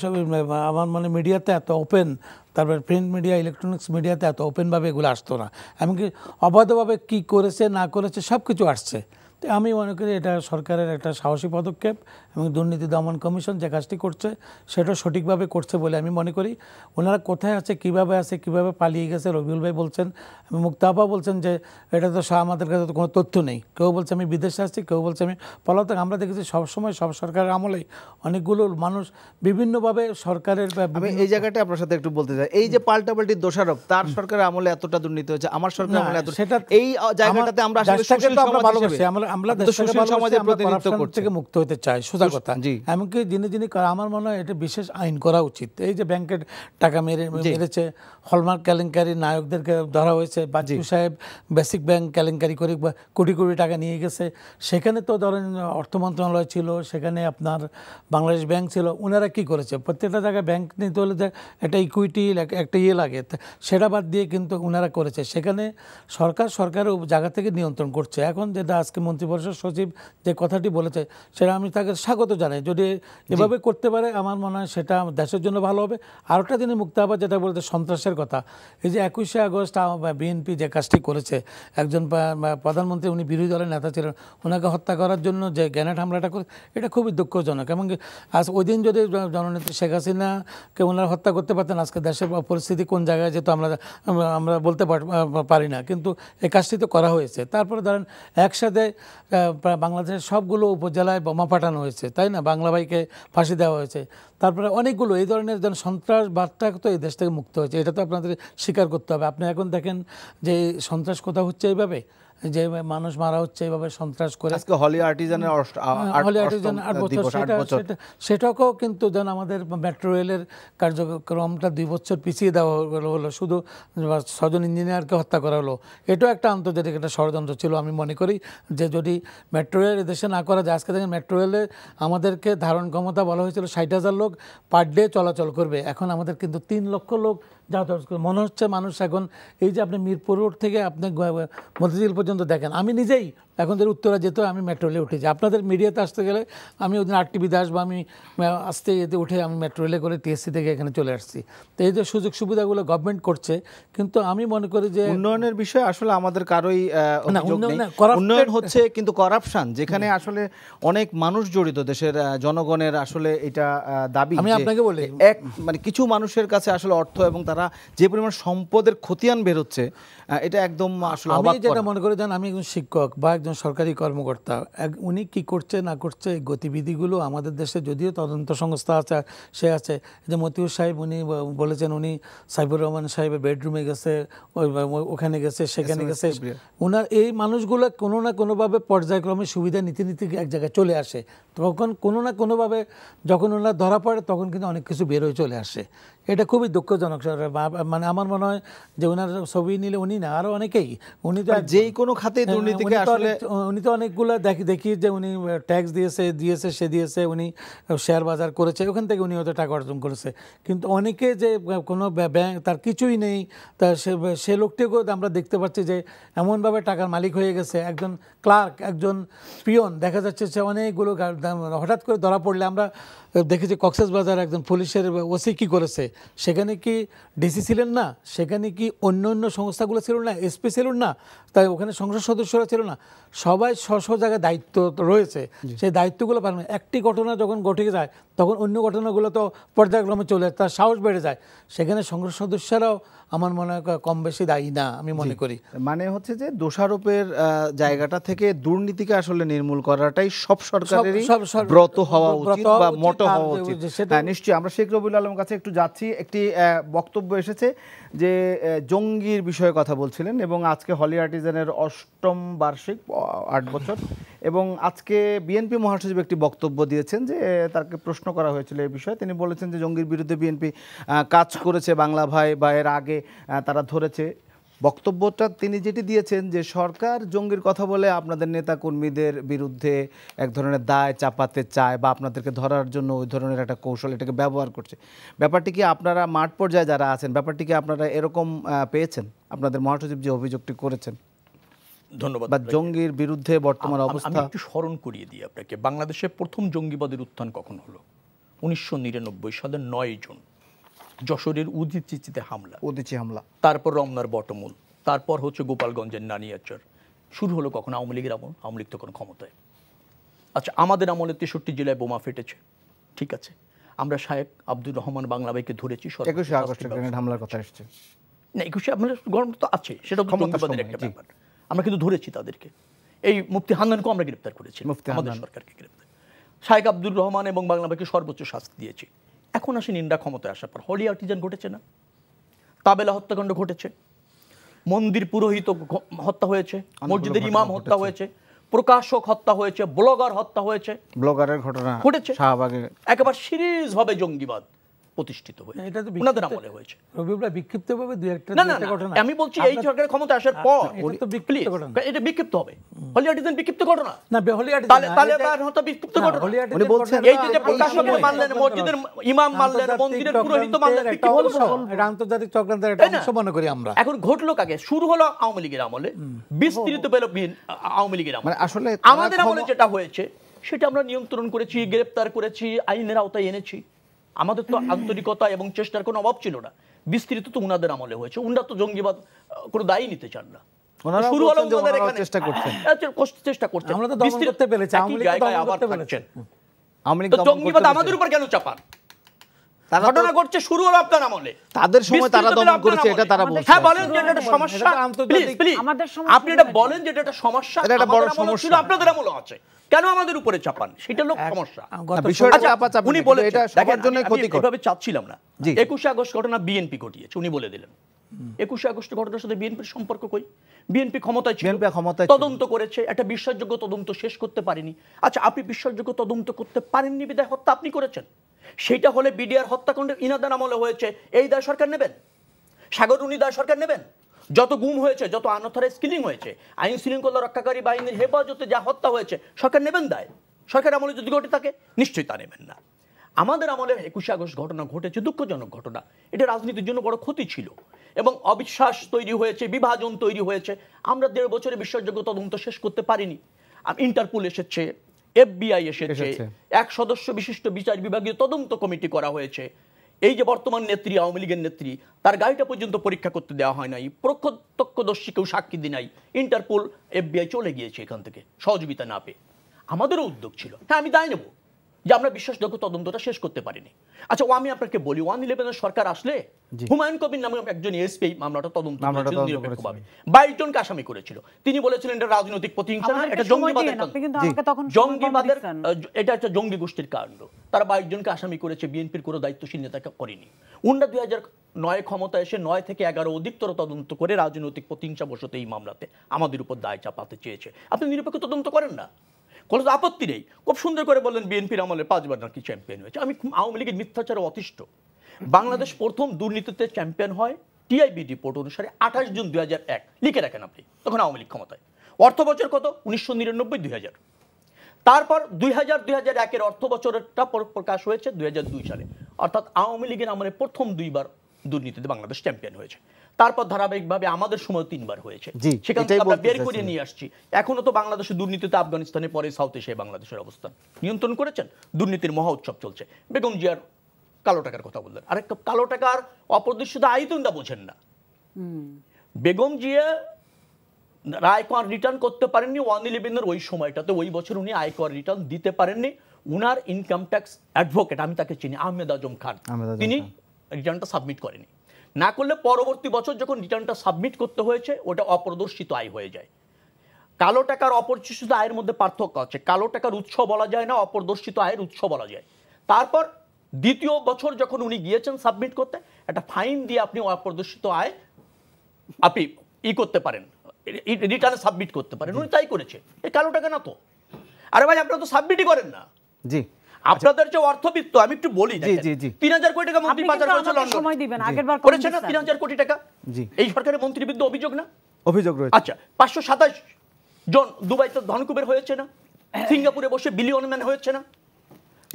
আমার মানে মিডিয়াতে এত ওপেন, তারপর প্রিন্ট মিডিয়া, ইলেকট্রনিক্স মিডিয়াতে এত ওপেনভাবে এগুলো আসতো না। এমনকি অবাধভাবে কী করেছে না করেছে সব কিছু আসছে। তো আমি মনে করি এটা সরকারের একটা সাহসী পদক্ষেপ, এবং দুর্নীতি দমন কমিশন যে কাজটি করছে সেটা সঠিকভাবে করছে বলে আমি মনে করি। ওনারা কোথায় আছে, কিভাবে পালিয়ে গেছে, রবিউল ভাই বলছেন, মুক্তাপা বলছেন যে এটা তো আমাদের কাছে তো কোনো তথ্য নেই। কেউ বলছে আমি বিদেশে আসছি, কেউ বলছে আমি পলাতক। আমরা দেখেছি সবসময় সব সরকারের আমলেই অনেকগুলো মানুষ বিভিন্নভাবে সরকারের। আমি এই জায়গাটা আপনার সাথে একটু বলতে চাই, এই যে পাল্টাপাল্টি দোষারোপ, তার সরকারের আমলে এতটা দুর্নীতি হয়েছে, আমার সরকার আমলে এত, সেটা এই জায়গাটাতে আমরা আসলে ভালোবাসি, আমরা সমাজের প্রতিনিধিত্ব থেকে মুক্ত হতে চাই, সোজা কথা। এমনকি যিনি আমার মনে হয় এটা বিশেষ আইন করা উচিত। এই যে ব্যাংকের টাকা মেরেছে, হলমার্ক কেলেঙ্কারি নায়কদেরকে ধরা হয়েছে, বাচ্চু সাহেব বেসিক ব্যাংক কেলেঙ্কারি করে কোটি কোটি টাকা নিয়ে গেছে, সেখানে তো ধরেন অর্থ মন্ত্রণালয় ছিল, সেখানে আপনার বাংলাদেশ ব্যাংক ছিল। ওনারা কি করেছে, প্রত্যেকটা জায়গায় ব্যাংক নিতে হলে একটা ইকুইটি, একটা লাগে, সেটা বাদ দিয়ে কিন্তু ওনারা করেছে। সেখানে সরকারের জায়গা থেকে নিয়ন্ত্রণ করছে। এখন যেটা আজকে মন্ত্রিপরিষদ সচিব যে কথাটি বলেছে, সেটা আমি তাকে স্বাগত জানাই। যদি এভাবে করতে পারে আমার মনে হয় সেটা দেশের জন্য ভালো হবে। আরেকটা জিনিস মুক্তাবাদ যেটা বলতে, সন্ত্রাসের কথা, এই যে 21শে আগস্ট বিএনপি যে কাজটি করেছে, একজন প্রধানমন্ত্রী, উনি বিরোধী দলের নেতা ছিলেন, ওনাকে হত্যা করার জন্য যে গ্রেনেড হামলাটা করে, এটা খুবই দুঃখজনক। এবং আজ ওই দিন যদি জননেত্রী শেখ হাসিনাকে ওনারা হত্যা করতে পারতেন, আজকে দেশের পরিস্থিতি কোন জায়গায় যেত আমরা বলতে পারি না, কিন্তু এই কাজটি তো করা হয়েছে। তারপরে ধরেন একসাথে বাংলাদেশের সবগুলো উপজেলায় বোমা পাঠানো হয়েছে, তাই না, বাংলা ভাইকে ফাঁসি দেওয়া হয়েছে। তারপরে অনেকগুলো এই ধরনের সন্ত্রাসবাদটা তো এই দেশ থেকে মুক্ত হয়েছে, এটা তো আপনাদের স্বীকার করতে হবে। আপনি এখন দেখেন যে সন্ত্রাস কোথাও হচ্ছে এইভাবে, যে মানুষ মারা হচ্ছে এইভাবে সন্ত্রাস করে। আজকে হলি আর্টিজানের 8 বছর, সেটাকেও কিন্তু যেন আমাদের মেট্রো রেলের কার্যক্রমটা 2 বছর পিছিয়ে দেওয়া হলো, শুধু 6 জন ইঞ্জিনিয়ারকে হত্যা করা হলো। এটাও একটা আন্তর্জাতিক একটা ষড়যন্ত্র ছিল। আমি মনে করি যে যদি মেট্রো রেল এদেশে না করা যায়, আজকে দেখেন মেট্রো রেলে আমাদেরকে ধারণ ক্ষমতা বলা হয়েছিল 60,000 লোক পার ডে চলাচল করবে, এখন আমাদের কিন্তু 3 লক্ষ লোক যাতায়াত করে। মনে হচ্ছে মানুষ এখন, এই যে আপনি মিরপুর রোড থেকে আপনি মতিঝিল পর্যন্ত দেখেন, আমি নিজেই এখন যদি উত্তরা যেত আমি মেট্রো রেলে উঠেছি। আপনাদের মিডিয়াতে আসতে গেলে আমি ওই দিন 8 টিভিতে আসবো, আমি আসতে যেতে উঠে আমি মেট্রো রেলে করে টিএসসি থেকে এখানে চলে আসছি। তো এই যে সুযোগ সুবিধাগুলো গভর্নমেন্ট করছে, কিন্তু আমি মনে করি যে উন্নয়নের বিষয়ে আসলে আমাদের কারোই উন্নয়ন হচ্ছে, কিন্তু করাপশন যেখানে আসলে অনেক মানুষ জড়িত, দেশের জনগণের আসলে এটা দাবি। আমি আপনাকে বলি, মানে কিছু মানুষের কাছে আসলে অর্থ এবং তারা যে পরিমাণ সম্পদের খতিয়ান বের হচ্ছে, এটা একদম আসলে আমি যেটা মনে করি, জান, আমি একজন শিক্ষক বা একজন সরকারি কর্মকর্তা, উনি কি করছে না করছে এই গতিবিধিগুলো আমাদের দেশে যদিও তদন্ত সংস্থা আছে, সে আছে, যে মতিউর সাহেব উনি বলেছেন উনি সাইফুর রহমান সাহেবের বেডরুমে গেছে, ওখানে গেছে, সেখানে গেছে। ওনার এই মানুষগুলো কোনো না কোনোভাবে পর্যায়ক্রমে সুবিধা নিতে নিতে এক জায়গায় চলে আসে, তখন কোনো না কোনোভাবে যখন ওনারা ধরা পড়ে তখন কিন্তু অনেক কিছু বের হয়ে চলে আসে। এটা খুবই দুঃখজনক। মানে আমার মনে হয় যে ওনার ছবি নিলে উনি না আরো অনেকেই, উনি তো যেই কোনো খাতে দুর্নীতিকে আসলে উনি তো অনেকগুলো দেখি যে উনি ট্যাক্স দিয়েছে সে দিয়েছে, উনি শেয়ার বাজার করেছে, ওখান থেকে উনি হয়তো টাকা অর্জন করেছে। কিন্তু অনেকে যে কোনো ব্যাংক তার কিছুই নেই, তা সে লোকটিকেও আমরা দেখতে পাচ্ছি যে এমনভাবে টাকার মালিক হয়ে গেছে। একজন ক্লার্ক, একজন পিয়ন, দেখা যাচ্ছে সে অনেকগুলো হঠাৎ করে ধরা পড়লে আমরা দেখেছি কক্সবাজার একজন পুলিশের ওসি কি করেছে, সেখানে কি ডিসি ছিলেন না, সেখানে কি অন্য অন্য সংস্থাগুলো ছিল না, এসপি ছিলেন না, তাই ওখানে সংসদ সদস্যরা ছিল না, সবাই স্ব জায়গায় দায়িত্ব রয়েছে, সেই দায়িত্বগুলো পালন। একটি ঘটনা যখন ঘটে যায় তখন অন্য ঘটনাগুলো তো পর্যায়ক্রমে চলে যায়, তার সাহস বেড়ে যায়। সেখানে সংসদ সদস্যরাও আমার মনে হয় কম বেশি দায়ী না, আমি মনে করি। মানে হচ্ছে যে দোষারোপের জায়গাটা থেকে দুর্নীতিকে আসলে নির্মূল করাটাই সব সরকারেরই ব্রত হওয়া উচিত বা মোটো হওয়া উচিত। হ্যাঁ, নিশ্চয়ই। আমরা শেখ রবিউল আলমের কাছে একটু যাচ্ছি। একটি বক্তব্য এসেছে যে জঙ্গির বিষয়ে কথা বলছিলেন, এবং আজকে হলি আর্টিজানের 8ম বার্ষিক, 8 বছর, এবং আজকে বিএনপি মহাসচিব একটি বক্তব্য দিয়েছেন যে তাকে প্রশ্ন করা হয়েছিল এই বিষয়ে। তিনি বলেছেন যে জঙ্গির বিরুদ্ধে বিএনপি কাজ করেছে, বাংলা ভাই বা এর আগে তারা ধরেছে। বক্তব্যটা তিনি যেটি দিয়েছেন যে সরকার জঙ্গির কথা বলে আপনাদের নেতা কর্মীদের বিরুদ্ধে এক ধরনের দায় চাপাতে চায় বা আপনাদেরকে ধরার জন্য ওই ধরনের একটা কৌশল এটাকে ব্যবহার করছে। ব্যাপারটি কি আপনারা মাঠ পর্যায়ে যারা আছেন, ব্যাপারটি কি আপনারা এরকম পেয়েছেন আপনাদের মহাসচিব যে অভিযোগটি করেছেন? ধন্যবাদ। বা জঙ্গির বিরুদ্ধে বর্তমান অবস্থা আমি একটু স্মরণ করিয়ে দিই আপনাকে। বাংলাদেশে প্রথম জঙ্গিবাদের উত্থান কখন হলো? 1999 সালের 9 জুন যশোরের উদিচিতে হামলা, তারপর রমনার বটমূল, তারপর হচ্ছে গোপালগঞ্জের নানিয়াচর। শুরু হলো কখন? আওয়ামী লীগের আমল। আওয়ামী লীগ তখন ক্ষমতায়। আচ্ছা, আমাদের আমলে 63 জেলায় বোমা ফেটেছে, ঠিক আছে। আমরা শায়েখ আব্দুর রহমান বাংলা ভাইকে ধরেছি। 21 আগস্টের গ্রেনেড হামলার কথা এসেছে না, 21 আমাদের গণতন্ত্র তো আছে, সেটা জঙ্গিবাদের একটা ব্যাপার। আমরা কিন্তু ধরেছি তাদেরকে। এই মুফতি হান্নানকেও আমরা গ্রেপ্তার করেছি, আমাদের সরকারকে গ্রেপ্তার। শায়েখ আব্দুর রহমান এবং বাংলা ভাইকে সর্বোচ্চ শাস্তি দিয়েছি। এখন আসেন ইন্ডা ক্ষমতায় আসার পর হলি আর্টিজান ঘটেছে না, তাবেলা হত্যাকাণ্ড ঘটেছে, মন্দির পুরোহিত হত্যা হয়েছে, মসজিদের ইমাম হত্যা হয়েছে, প্রকাশক হত্যা হয়েছে, ব্লগার হত্যা হয়েছে, ব্লগারের ঘটনা ঘটেছে। শাহবাগে একেবারে সিরিজ ভাবে জঙ্গিবাদ প্রতিষ্ঠিত হয়েছে, এটা তো ওনাদের আমলে হয়েছে। বিক্ষিপ্তভাবে দুই একটা ঘটনা আমি বলছি এই সরকারের ক্ষমতা আসার পর এটা বিক্ষিপ্ত হবে। হলি আর্টিজান বিক্ষিপ্ত ঘটনা না, হলি আর্টিজান তালেবান হত্যা বিক্ষিপ্ত ঘটনা। উনি বলছেন এই যে প্রকাশকের মারলেন, মসজিদের ইমাম মারলেন, মন্দিরের পুরোহিত মারলেন, এটা আন্তর্জাতিক চক্রান্তের একটা অংশ মনে করি আমরা। এখন ঘটলো কাকে? শুরু হলো আওয়ামী লীগের আমলে, বিস্তৃত পেল আওয়ামী লীগের আমলে। আসলে আমাদের আমলে যেটা হয়েছে সেটা আমরা নিয়ন্ত্রণ করেছি, গ্রেপ্তার করেছি, আইনের আওতায় এনেছি। আমাদের তো আন্তরিকতা এবং চেষ্টার কোনো অভাব ছিল না। বিস্তৃত তো উনাদের আমলে হয়েছে। উনারা তো জঙ্গিবাদ কোনো দায়ী নিতে চান না। শুরু হলো উনাদের এখানে চেষ্টা করছেন। আমরা তো দমন করতে পেরেছি, আওয়ামী লীগ আবার থাকছেন। তো জঙ্গিবাদ আমাদের উপর কেন চাপান? ঘটনা ঘটছে শুরু হলো আপনার আমলে, তাদের সময় তারা দমন করেছে, এটা তারা বলছে। হ্যাঁ, বলেন যে এটা একটা সমস্যা, প্লিজ আপনি এটা বলেন যে এটা একটা সমস্যা, এটা একটা বড় সমস্যা, আপনাদের আমলে আছে, কেন আমাদের উপরে চাপান? সেটা লোক সমস্যা। বিষয়টা চাপা চাপা উনি বলে এটা সবার জন্য ক্ষতিকর। এভাবে চাচ্ছিলাম না। 21 আগস্ট ঘটনা বিএনপি ঘটিয়েছে, উনি বলে দিলেন। 21 আগস্ট ঘটনার সাথে বিএনপির সম্পর্ক কই? বিএনপি ক্ষমতায় ছিল, তদন্ত করেছে, একটা বিশ্বাসযোগ্য তদন্ত শেষ করতে পারেনি। আচ্ছা, আপনি বিশ্বাসযোগ্য তদন্ত করতে পারেননি বিদায় হত্যা আপনি করেছেন। সেটা হলে বিডিআর হত্যাকাণ্ড ইনাদান আমলে হয়েছে, এই দায় সরকার নেবেন? সাগররুনি দায় সরকার নেবেন? যত গুম হয়েছে, যত আনঅথরাইজড কিলিং হয়েছে, আইন শৃঙ্খলা রক্ষাকারী বাহিনীর হেফাজতে যা হত্যা হয়েছে, সরকার নেবেন দায়? সরকার আমলে যদি ঘটে থাকে নিশ্চয়ই তা নেবেন না। আমাদের আমলে 21 আগস্ট ঘটনা ঘটেছে, দুঃখজনক ঘটনা। এটা রাজনীতির জন্য বড় ক্ষতি ছিল এবং অবিশ্বাস তৈরি হয়েছে, বিভাজন তৈরি হয়েছে। আমরা 1.5 বছরে বিশ্বাসযোগ্য তদন্ত শেষ করতে পারিনি। ইন্টারপোল এসেছে, FBI এসেছে, 1 সদস্য বিশিষ্ট বিচার বিভাগীয় তদন্ত কমিটি করা হয়েছে। এই যে বর্তমান নেত্রী, আওয়ামী লীগের নেত্রী, তার গাড়িটা পর্যন্ত পরীক্ষা করতে দেওয়া হয় নাই, প্রত্যক্ষদর্শী কেউ সাক্ষী দি নাই। ইন্টারপোল, FBI চলে গিয়েছে এখান থেকে সহযোগিতা না পেয়ে। আমাদেরও উদ্যোগ ছিল, হ্যাঁ আমি দায় নেব, যে আমরা বিশ্বাসযোগ্য তদন্তটা শেষ করতে পারিনি। আচ্ছা, আমি আপনাকে বলি 111 সরকার আসলে হুমায়ুন কবির নামে একজন এসপি মামলাটা তদন্ত করেছিল নিরপেক্ষভাবে, 22 জনকে আসামি করেছিল। তিনি বলেছিলেন এটা রাজনৈতিক প্রতিহিংসা না, এটা জঙ্গিবাদের জঙ্গিবাদের এটা একটা জঙ্গি গোষ্ঠীর কাণ্ড। তারা 22 জনকে আসামি করেছে, বিএনপির কোনো দায়িত্বশীল নেতাকে করেনি। উন্ডা 2009 ক্ষমতা এসে 9 থেকে 11 অধিকতর তদন্ত করে রাজনৈতিক প্রতিহিংসা বশত এই মামলাতে আমাদের উপর দায় চাপাতে চেয়েছে। আপনি নিরপেক্ষ তদন্ত করেন না, কোনো আপত্তি নেই। খুব সুন্দর করে বললেন বিএনপির আমলে 5 বার নাকি চ্যাম্পিয়ন হয়েছে। আমি আওয়ামী লীগের মিথ্যাচারে অতিষ্ঠ। বাংলাদেশ প্রথম দুর্নীতিতে চ্যাম্পিয়ন হয় টিআইবি রিপোর্ট অনুসারে 28 জুন 2001, লিখে রাখেন আপনি, তখন আওয়ামী লীগ ক্ষমতায়। অর্থ বছর কত? 1999-2000। তারপর 2000-2001 অর্থ বছরটা প্রকাশ হয়েছে 2002 সালে, অর্থাৎ আওয়ামী লীগের আমলে প্রথম 2 বার দুর্নীতিতে বাংলাদেশ চ্যাম্পিয়ন হয়েছে। তারপর ধারাবাহিকভাবে আমাদের সময় 3 বার হয়েছে, সেখান থেকে আমরা বের করে নিয়ে আসছি। এখনো তো বাংলাদেশের দুর্নীতিতে আফগানিস্তানের পরে সাউথ এশিয়ায় বাংলাদেশের অবস্থান নিয়ন্ত্রণ করেছেন। দুর্নীতির মহা উৎসব চলছে। বেগম জিয়ার কালো টাকার কথা বললেন, আরেকটা কালো টাকার অপ্রদর্শিত আয়তনটা বোঝেন না। বেগম জিয়া আয়কর রিটার্ন করতে পারেননি 111 ওই সময়টাতে, ওই বছর উনি আয়কর রিটার্ন দিতে পারেননি। উনার ইনকাম ট্যাক্স অ্যাডভোকেট, আমি তাকে চিনি, আহমেদ আজম খান, তিনি রিটার্নটা সাবমিট করেনি। না করলে পরবর্তী বছর যখন রিটার্নটা সাবমিট করতে হয়েছে, ওটা অপ্রদর্শিত আয় হয়ে যায়। কালো টাকার অপ্রদর্শিত আয়ের মধ্যে পার্থক্য আছে। কালো টাকার উৎস বলা যায় না, অপ্রদর্শিত আয়ের উৎস বলা যায়। তারপর দ্বিতীয় বছর যখন উনি গিয়েছেন সাবমিট করতে, একটা ফাইন দিয়ে আপনি অপ্রদর্শিত আয় আপনি করতে পারেন, রিটার্নে সাবমিট করতে পারেন। উনি তাই করেছে। এই কালো টাকা না তো। আরে ভাই, আপনারা তো সাবমিটই করেন না। জি, আপনাদের যে অর্থবিত্ত, আমি একটু বলি, 3000 কোটি টাকা মন্ত্রী পাচার করেছে লন্ডন, করেছে না 3000 কোটি টাকা? এই সরকারের মন্ত্রীর বিরুদ্ধে অভিযোগ না? অভিযোগ রয়েছে। আচ্ছা, 527 জন দুবাইতে ধনকুবের হয়েছে না? সিঙ্গাপুরে বসে বিলিয়নম্যান হয়েছে না?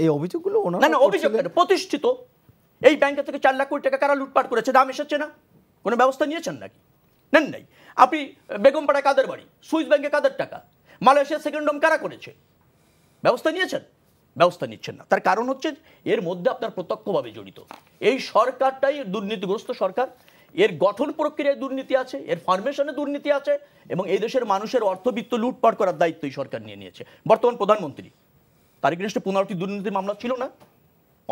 এই অভিযোগগুলো না অভিযোগ প্রতিষ্ঠিত। এই ব্যাংকে থেকে 4 লাখ কোটি টাকা কারা লুটপাট করেছে, দাম এসেছে না? কোনো ব্যবস্থা নিয়েছেন নাকি? নেন নাই। আপনি বেগমপাড়া কাদের বাড়ি, সুইস ব্যাংকে কাদের টাকা, মালয়েশিয়া সেকেন্ড হোম কারা করেছে, ব্যবস্থা নিয়েছেন? ব্যবস্থা নিচ্ছেন না। তার কারণ হচ্ছে এর মধ্যে আপনার প্রত্যক্ষভাবে জড়িত। এই সরকারটাই দুর্নীতিগ্রস্ত সরকার। এর গঠন প্রক্রিয়ায় দুর্নীতি আছে, এর ফরমেশনে দুর্নীতি আছে, এবং এই দেশের মানুষের অর্থবিত্ত লুটপাট করার দায়িত্ব এই সরকার নিয়ে নিয়েছে। বর্তমান প্রধানমন্ত্রী তার এগেইনস্টে 15টি দুর্নীতির মামলা ছিল না?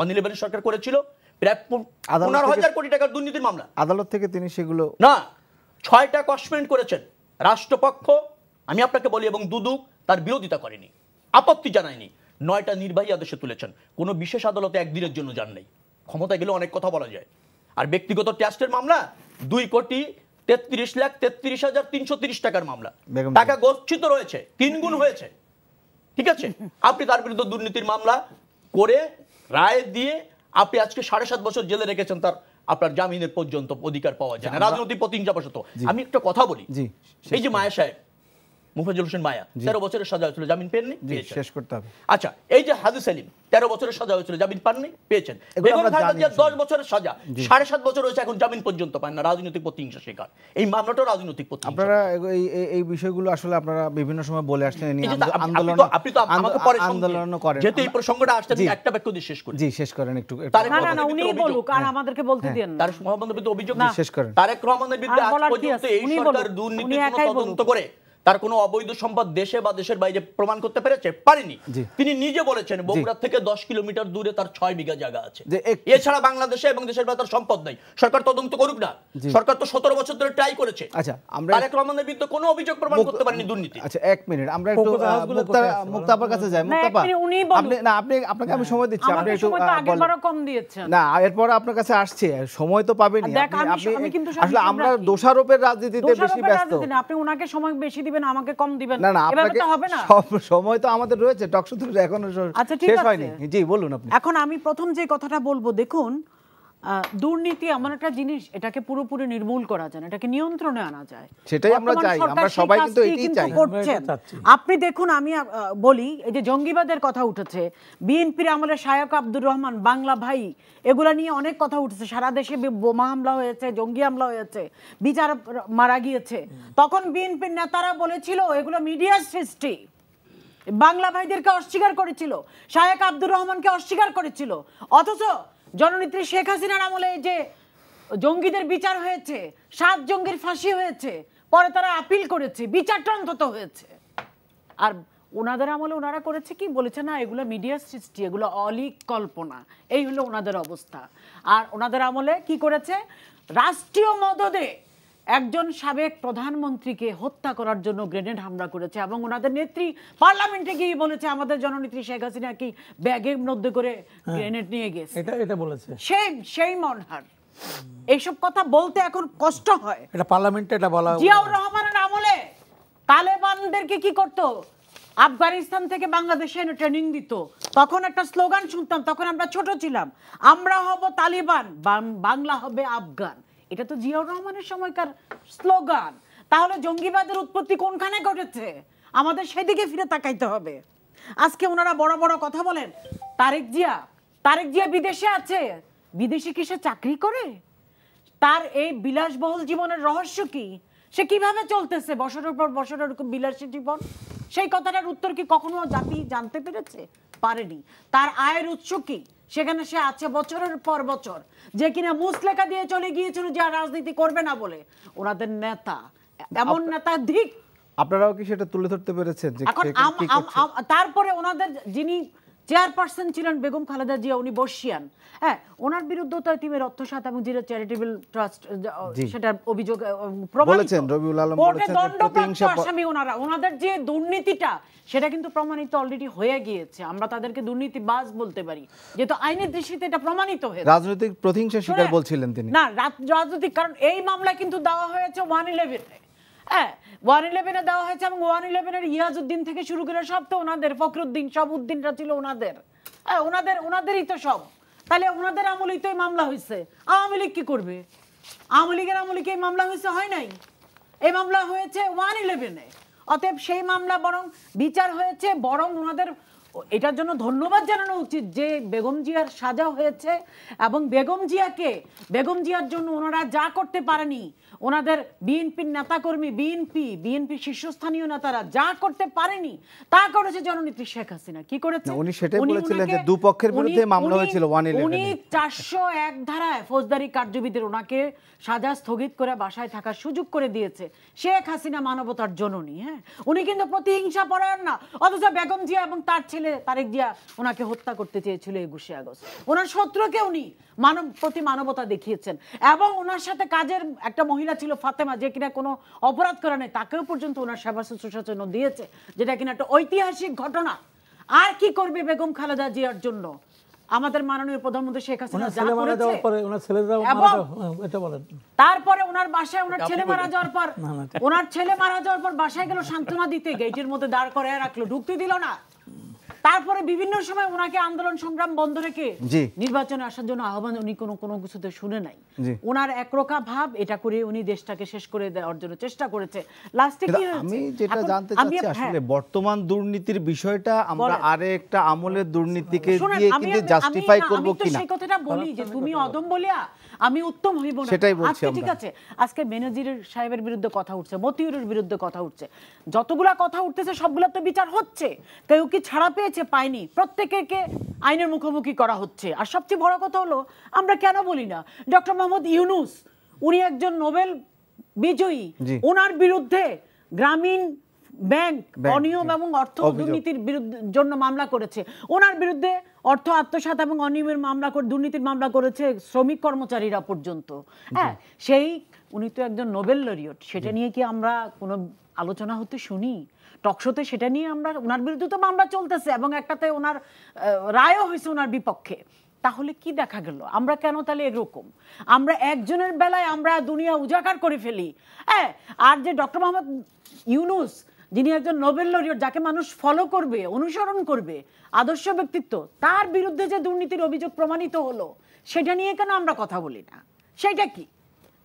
111 সরকার করেছিল প্রায় 15,000 কোটি টাকার দুর্নীতির মামলা। আদালত থেকে তিনি সেগুলো না 6টা কসমেন্ট করেছেন। রাষ্ট্রপক্ষ, আমি আপনাকে বলি, এবং দুদক তার বিরোধিতা করেনি, আপত্তি জানায়নি। 9টা নির্বাহী আদেশে তুলেছেন। কোনো বিশেষ আদালতে একদিনের জন্য যান নাই। ক্ষমতা গেলে অনেক কথা বলা যায়। আর ব্যক্তিগত ট্রাস্টের মামলা 2,33,33,330 টাকার মামলা, টাকা গচ্ছিত রয়েছে, 3 গুণ হয়েছে। ঠিক আছে, আপনি তার বিরুদ্ধে দুর্নীতির মামলা করে রায় দিয়ে আপনি আজকে 7.5 বছর জেলে রেখেছেন, তার আপনার জামিনের পর্যন্ত অধিকার পাওয়া যায় না, রাজনৈতিক প্রতিহিংসাবশত। আমি একটা কথা বলি, এই যে মায়া সাহেব, মুফাজ্জল হোসেন মায়া, 13 বছরের সাজা হয়েছিল, জামিন পেননি, শেষ করতে হবে। আচ্ছা, এই যে হাজি সেলিম 13 বছরের সাজা হয়েছিল, জামিন পাননি, পেয়েছেন। বেগম খালেদা জিয়া 10 বছরের সাজা, 7.5 বছর হয়েছে, এখন জামিন পর্যন্ত পান না, রাজনৈতিক প্রতিহিংসা শিকার। এই মামলাটাও রাজনৈতিক প্রতিহিংসা। আপনারা এই বিষয়গুলো আসলে আপনারা বিভিন্ন সময় বলে আসছেন, আন্দোলন, আপনি তো আমাকে পরে আন্দোলন করেন, যেহেতু এই প্রসঙ্গটা আসছে, একটা বাক্য দিয়ে শেষ করি। জি, শেষ করেন একটু। না না, উনি বলুক, আর আমাদেরকে বলতে দেন। তারেক রহমানের বিরুদ্ধে অভিযোগ শেষ করেন। তারেক রহমানের বিরুদ্ধে আজ পর্যন্ত এই সরকার দুর্নীতি তদন্ত করে তার কোনো অবৈধ সম্পদ দেশে বা দেশের বাইরে প্রমাণ করতে পেরেছে? পারেনি। তিনি নিজে বলেছেন বগুড়া থেকে 10 কিলোমিটার দূরে তার 6 বিঘা জায়গা আছে, এছাড়া বাংলাদেশে এবং দেশের বাইরে তার সম্পদ নাই। সরকার তদন্ত করুক না। সরকার তো 17 বছর ধরে ট্রাই করেছে। আচ্ছা, আমরা তারেক রহমানের বিরুদ্ধে কোনো অভিযোগ প্রমাণ করতে পারেনি দুর্নীতি। আচ্ছা, 1 মিনিট, আমরা একটু মুক্তাপার কাছে যাই। মুক্তাপা, আপনি না, আপনাকে আমি সময় দিচ্ছি, আপনি একটু আগেরবারও কম দিয়েছেন না, এরপর আপনার কাছে আসছে, সময় তো পাবেনই আপনি। আসলে আমরা দোষারোপের রাজনীতিতে বেশি ব্যস্ত। আপনি ওনাকে সময় বেশি দিবেন, আমাকে কম দিবেন, এভাবে তো হবে না। সব সময় তো আমাদের রয়েছে, টক শো তো এখনো শেষ হয়নি। জি, বলুন আপনি। এখন আমি প্রথম যে কথাটা বলবো, দেখুন, দুর্নীতি এমন একটা জিনিস, এটাকে পুরোপুরি নির্মূল করা যায় না, এটাকে নিয়ন্ত্রণে আনা যায়, সেটাই আমরা চাই। আমরা সবাই কিন্তু এটাই চাই। আপনি দেখুন, আমি বলি, এই যে জঙ্গিবাদের কথা উঠেছে, বিএনপির আমলে শায়ক আব্দুর রহমান, বাংলা ভাই, এগুলা নিয়ে অনেক কথা উঠেছে। সারা দেশে বোমা হামলা হয়েছে, জঙ্গি হামলা হয়েছে, বিচার মারা গিয়েছে। তখন বিএনপির নেতারা বলেছিল এগুলো মিডিয়ার সৃষ্টি, বাংলা ভাইদেরকে অস্বীকার করেছিল, শায়ক আব্দুর রহমানকে অস্বীকার করেছিল। অথচ জননেত্রী শেখ হাসিনার আমলে যে জঙ্গিদের বিচার হয়েছে, 7 জঙ্গির ফাঁসি হয়েছে, পরে তারা আপিল করেছে, বিচারটা অন্তত হয়েছে। আর ওনাদের আমলে ওনারা করেছে কি, বলেছে না এগুলো মিডিয়া সৃষ্টি, এগুলো অলিক কল্পনা, এই হলো ওনাদের অবস্থা। আর ওনাদের আমলে কি করেছে, রাষ্ট্রীয় মদদে একজন সাবেক প্রধানমন্ত্রীকে হত্যা করার জন্য গ্রেনেড হামলা করেছে, এবং ওনাদের নেত্রী পার্লামেন্টে গিয়ে বলেছে আমাদের জননেত্রী শেখ হাসিনা কি ব্যাগের মধ্যে করে গ্রেনেড নিয়ে গেছে। এটা বলেছে সেই মনহার এইসব কথা বলতে এখন কষ্ট হয়। এটা পার্লামেন্টে এটা বলা। জিয়াউর রহমানের আমলে তালেবানদেরকে কি করতো, আফগানিস্তান থেকে বাংলাদেশে এনে ট্রেনিং দিত, তখন একটা স্লোগান শুনতাম, তখন আমরা ছোট ছিলাম, আমরা হব তালিবান, বাংলা হবে আফগান। এটা তো জিয়াউর রহমানের সময়কার স্লোগান। তাহলে জঙ্গিবাদের উৎপত্তি কোনখানে ঘটেছে, আমাদের সেদিকে ফিরে তাকাইতে হবে। আজকে ওনারা বড় বড় কথা বলেন, তারেক জিয়া বিদেশে আছে, বিদেশে কি সে চাকরি করে? তার এই বিলাসবহুল জীবনের রহস্য কি? সে কিভাবে চলতেছে বছরের পর বছর এরকম বিলাসী জীবন? সেই কথাটার উত্তর কি কখনো জাতি জানতে পেরেছে? পারেনি। তার আয়ের উৎস কি? সেখানে সে আছে বছরের পর বছর, যে কিনা মুসলেখা দিয়ে চলে গিয়েছিল যে আর রাজনীতি করবে না বলে। ওনাদের নেতা এমন নেতা ধিক। আপনারাও কি সেটা তুলে ধরতে পেরেছেন যে এখন তারপরে ওনাদের যিনি চেয়ারপারসন ছিলেন বেগম খালেদা জিয়া, উনি বর্ষিয়ান, হ্যাঁ, ওনার বিরুদ্ধে তো এতিমের অর্থসাত এবং জিরো চ্যারিটেবল ট্রাস্ট সেটা অভিযোগ বলেছেন রবিউল আলম বলেছেন দণ্ডপ্রাপ্ত আসামি ওনাদের যে দুর্নীতিটা সেটা কিন্তু প্রমাণিত অলরেডি হয়ে গিয়েছে। আমরা তাদেরকে দুর্নীতিবাজ বলতে পারি, যেহেতু আইনের দৃষ্টিতে এটা প্রমাণিত হয়েছে। রাজনৈতিক প্রতিহিংসা শিকার বলছিলেন তিনি। না, রাজনৈতিক, কারণ এই মামলা কিন্তু দেওয়া হয়েছে 111-এ। হ্যাঁ, 111-এ দেওয়া হয়েছে, এবং 111-এর ইয়াজউদ্দিন থেকে শুরু করে সব তো ওনাদের, ফখরুদ্দিন, সবউদ্দিনরা ছিল ওনাদের। হ্যাঁ, ওনাদেরই তো সব। তাহলে ওনাদের আমলেই তো এই মামলা হয়েছে। আওয়ামী লীগ কি করবে? আওয়ামী লীগের আমলে কি এই মামলা হয়েছে? হয় নাই। এই মামলা হয়েছে 111-এ। অতএব সেই মামলা বরং বিচার হয়েছে, বরং ওনাদের এটার জন্য ধন্যবাদ জানানো উচিত যে বেগম জিয়ার সাজা হয়েছে, এবং বেগম জিয়ার জন্য ওনারা যা করতে পারেনি, ওনাদের বিএনপির নেতাকর্মী, বিএনপি শীর্ষস্থানীয় নেতারা যা করতে পারেনি তা করেছে জননেত্রী শেখ হাসিনা। কি করেছে? উনি সেটাই বলেছিলেন যে দুপক্ষের বিরুদ্ধে মামলা হয়েছিল 111-এ। উনি 401 ধারায় ফৌজদারি কার্যবিধির ওনাকে সাজা স্থগিত করে বাসায় থাকার সুযোগ করে দিয়েছে শেখ হাসিনা, মানবতার জননী। হ্যাঁ, উনি কিন্তু প্রতিহিংসা পরায়ণ না, অথচ বেগম জিয়া এবং তার ছেলে তারেক জিয়া ওনাকে হত্যা করতে চেয়েছিল 21শে আগস্ট। ওনার শত্রুকে উনি প্রতি মানবতা দেখিয়েছেন, এবং ওনার সাথে কাজের একটা মহিলা ছিল ফাতেমা, যে কিনা কোনো অপরাধ করে নাই, তাকেও পর্যন্ত ওনার সেবা শুশ্রূষার জন্য দিয়েছে, যেটা কিনা একটা ঐতিহাসিক ঘটনা। আর কি করবে বেগম খালেদা জিয়ার জন্য আমাদের মাননীয় প্রধানমন্ত্রী শেখ হাসিনা যা করেছে? তারপরে ওনার বাসায় ওনার ছেলে মারা যাওয়ার পর বাসায় গেল সান্ত্বনা দিতে, গেটের মধ্যে দাঁড় করায় রাখলো, ঢুকতে দিল না। তারপরে বিভিন্ন সময় ওনাকে আন্দোলন সংগ্রাম বন্ধ রেখে নির্বাচনে আসার জন্য আহ্বান, উনি কোনো কিছুতে শুনে নাই। ওনার একরোখা ভাব, এটা করে উনি দেশটাকে শেষ করে দেওয়ার জন্য চেষ্টা করেছে। লাস্টে কি হয়েছে? আমি যেটা জানতে চাচ্ছি আসলে বর্তমান দুর্নীতির বিষয়টা আমরা আরেকটা আমলের দুর্নীতিকে দিয়ে কিন্তু জাস্টিফাই করব কিনা, সেই কথাটা বলি যে তুমি অদম বলিয়া আমি উত্তম হইব না। সেটাই বলছি আমরা। ঠিক আছে, আজকে বেনজির সাহেবের বিরুদ্ধে কথা উঠছে, মতিউরের বিরুদ্ধে কথা উঠছে, যতগুলা কথা উঠতেছে সবগুলা তো বিচার হচ্ছে। কেউ কি ছাড়া পেয়েছে? পায়নি। প্রত্যেককে আইনের মুখোমুখি করা হচ্ছে। আর সবচেয়ে বড় কথা হলো, আমরা কেন বলি না ডক্টর মোহাম্মদ ইউনূস, উনি একজন নোবেল বিজয়ী, ওনার বিরুদ্ধে গ্রামীণ ব্যাংক অনিয়ম এবং অর্থ দুর্নীতির জন্য মামলা করেছে, ওনার বিরুদ্ধে অর্থ আত্মসাৎ এবং অনিয়মের মামলা করে, দুর্নীতির মামলা করেছে শ্রমিক কর্মচারীরা পর্যন্ত। হ্যাঁ, উনি তো একজন নোবেল লরিয়েট। সেটা নিয়ে কি আমরা কোনো আলোচনা হতে শুনি? টকশোতে সেটা নিয়ে আমরা, ওনার বিরুদ্ধে তো মামলা চলতেছে, এবং একটাতে ওনার রায়ও হয়েছে ওনার বিপক্ষে। তাহলে কি দেখা গেল? আমরা কেন তাহলে এরকম? আমরা একজনের বেলায় আমরা দুনিয়া উজাগার করে ফেলি। হ্যাঁ, আর যে ডক্টর মোহাম্মদ ইউনূস, যিনি একজন নোবেল লরিয়েট, যাকে মানুষ ফলো করবে, অনুসরণ করবে, আদর্শ ব্যক্তিত্ব, তার বিরুদ্ধে যে দুর্নীতির অভিযোগ প্রমাণিত হলো, সেটা নিয়ে কেন আমরা কথা বলি না? সেটা কি?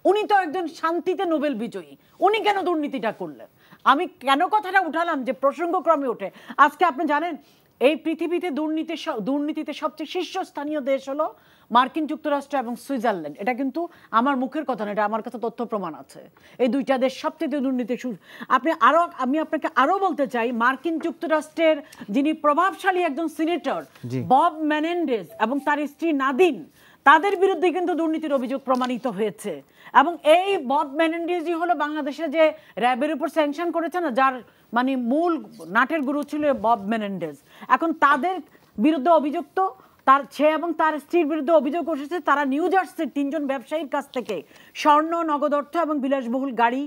উনি তো একজন শান্তিতে নোবেল বিজয়ী, উনি কেন দুর্নীতিটা করলেন? আমি কেন কথাটা উঠালাম যে প্রসঙ্গক্রমে ওঠে। আজকে আপনি জানেন এই পৃথিবীতে দুর্নীতিতে সবচেয়ে শীর্ষস্থানীয় দেশ হলো মার্কিন যুক্তরাষ্ট্র এবং সুইজারল্যান্ড। এটা কিন্তু আমার মুখের কথা না, এটা আমার কাছে তথ্য প্রমাণ আছে। এই দুইটা দেশ সবচেয়ে দুর্নীতি। আমি আপনাকে আরো বলতে চাই, মার্কিন যুক্তরাষ্ট্রের যিনি প্রভাবশালী একজন সিনেটর বব মেনেন্ডেজ এবং তার স্ত্রী নাদিন, তাদের বিরুদ্ধে কিন্তু দুর্নীতির অভিযোগ প্রমাণিত হয়েছে। এবং এই বব মেনেন্ডেজই হলো বাংলাদেশে যে র্যাবের উপর স্যাংশন করেছে না, যার মানে মূল নাটের গুরু ছিল বব মেনেন্ডেজ। এখন তাদের বিরুদ্ধে অভিযুক্ত, তার সে এবং তার স্ত্রীর বিরুদ্ধে অভিযোগ উঠেছে তারা নিউ জার্সির 3 জন ব্যবসায়ীর কাছ থেকে স্বর্ণ, নগদ অর্থ এবং বিলাসবহুল গাড়ি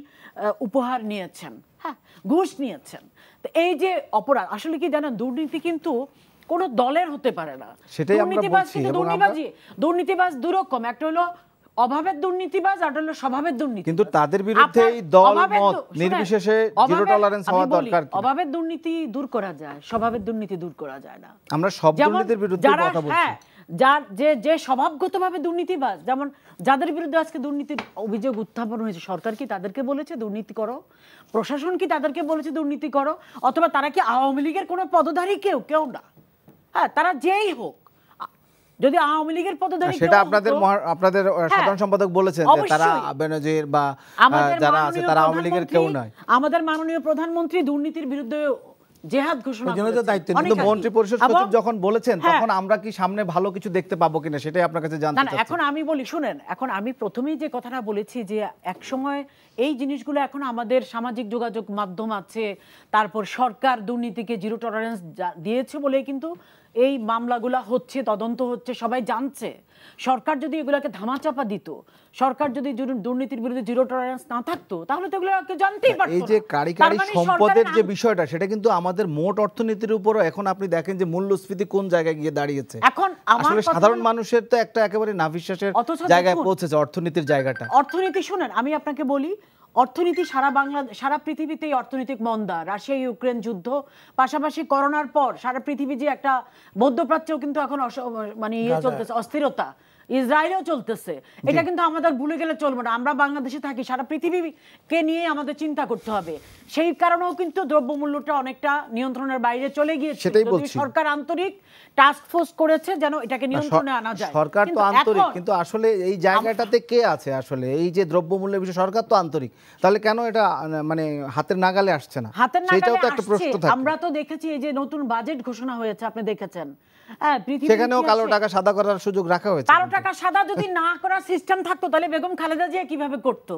উপহার নিয়েছেন, হ্যাঁ, ঘুষ নিয়েছেন। তো এই যে অপরাধ, আসলে কি জানেন, দুর্নীতি কিন্তু কোনো দলের হতে পারে না। সেটাই আমরা বলছি। দুর্নীতিবাজ দুরকম, একটা হলো অভাবের দুর্নীতিবাজ আর হলো স্বভাবের দুর্নীতি। কিন্তু তাদের বিরুদ্ধে এই দল মত নির্বিশেষে জিরো টলারেন্স হওয়া দরকার। অভাবের দুর্নীতি দূর করা যায়, স্বভাবের দুর্নীতি দূর করা যায় না। আমরা সব দুর্নীতির বিরুদ্ধে কথা বলছি। হ্যাঁ, যে স্বভাবগতভাবে দুর্নীতিবাজ, যেমন যাদের বিরুদ্ধে আজকে দুর্নীতির অভিযোগ উত্থাপন হয়েছে, সরকার কি তাদেরকে বলেছে দুর্নীতি করো? প্রশাসন কি তাদেরকে বলেছে দুর্নীতি করো? অথবা তারা কি আওয়ামী লীগের কোনো পদধারী? কেউ না। হ্যাঁ, তারা যেই হোক, যদি আওয়ামী লীগের পদধারী, সেটা আপনাদের সাধারণ সম্পাদক বলেছেন যে তারা বেনজির বা যারা আছে তারা আওয়ামী লীগের কেউ নয়। আমাদের মাননীয় প্রধানমন্ত্রী দুর্নীতির বিরুদ্ধে জেহাদ ঘোষণা করেছেন। কিন্তু মন্ত্রী পরিষদ সচিব যখন বলেছেন তখন আমরা কি সামনে ভালো কিছু দেখতে পাবো কিনা সেটাই আপনার কাছে জানতে চাচ্ছি। এখন আমি বলি, শুনেন, এখন আমি প্রথমেই যে কথাটা বলেছি যে এক সময় এই জিনিসগুলো, এখন আমাদের সামাজিক যোগাযোগ মাধ্যম আছে, তারপর সরকার দুর্নীতিকে জিরো টলারেন্স দিয়েছে বলে কিন্তু এই মামলাগুলো হচ্ছে, তদন্ত হচ্ছে, সবাই জানছে। সরকার যদি এগুলোকে ধামাচাপা দিত, সরকার যদি দুর্নীতির বিরুদ্ধে জিরো টলারেন্স না থাকতো, তাহলে তো এগুলো কেউ জানতেই পারতো না। এই যে কারিগরি সম্পদের যে বিষয়টা, সেটা কিন্তু আমাদের মোট অর্থনীতির উপরও এখন আপনি দেখেন যে মূল্যস্ফীতি কোন জায়গায় গিয়ে দাঁড়িয়েছে। এখন আসলে সাধারণ মানুষের তো একটা একেবারে নাভিশ্বাসের জায়গায় পৌঁছেছে অর্থনীতির জায়গাটা। অর্থনীতি, শুনেন, আমি আপনাকে বলি, অর্থনীতি সারা পৃথিবীতেই অর্থনৈতিক মন্দা, রাশিয়া ইউক্রেন যুদ্ধ, পাশাপাশি করোনার পর সারা পৃথিবী যে একটা, মধ্যপ্রাচ্যেও কিন্তু এখন মানে চলতেছে, অস্থিরতা, ইসরায়েলেও চলতেছে। এটা কিন্তু আমাদের ভুলে গেলে চলবে না। আমরা বাংলাদেশে থাকি, সারা পৃথিবীকে নিয়ে আমাদের চিন্তা করতে হবে। সেই কারণেও কিন্তু দ্রব্যমূল্যটা অনেকটা নিয়ন্ত্রণের বাইরে চলে গিয়েছে। সরকার আন্তরিক টাস্ক ফোর্স করেছে যেন এটাকে নিয়ন্ত্রণে আনা যায়। সরকার তো আন্তরিক, কিন্তু আসলে এই জায়গাটাতে কে আছে? আসলে এই যে দ্রব্যমূল্যের বিষয়ে সরকার তো আন্তরিক, তাহলে কেন এটা মানে হাতের নাগালে আসছে না? সেটাও তো একটা প্রশ্ন থাকে। আমরা তো দেখেছি এই যে নতুন বাজেট ঘোষণা হয়েছে, আপনি দেখেছেন, সেখানেও কালো টাকা সাদা করার সুযোগ রাখা হয়েছে। কালো টাকা সাদা যদি না করার সিস্টেম থাকতো, তাহলে বেগম খালেদা জিয়া কিভাবে করতো?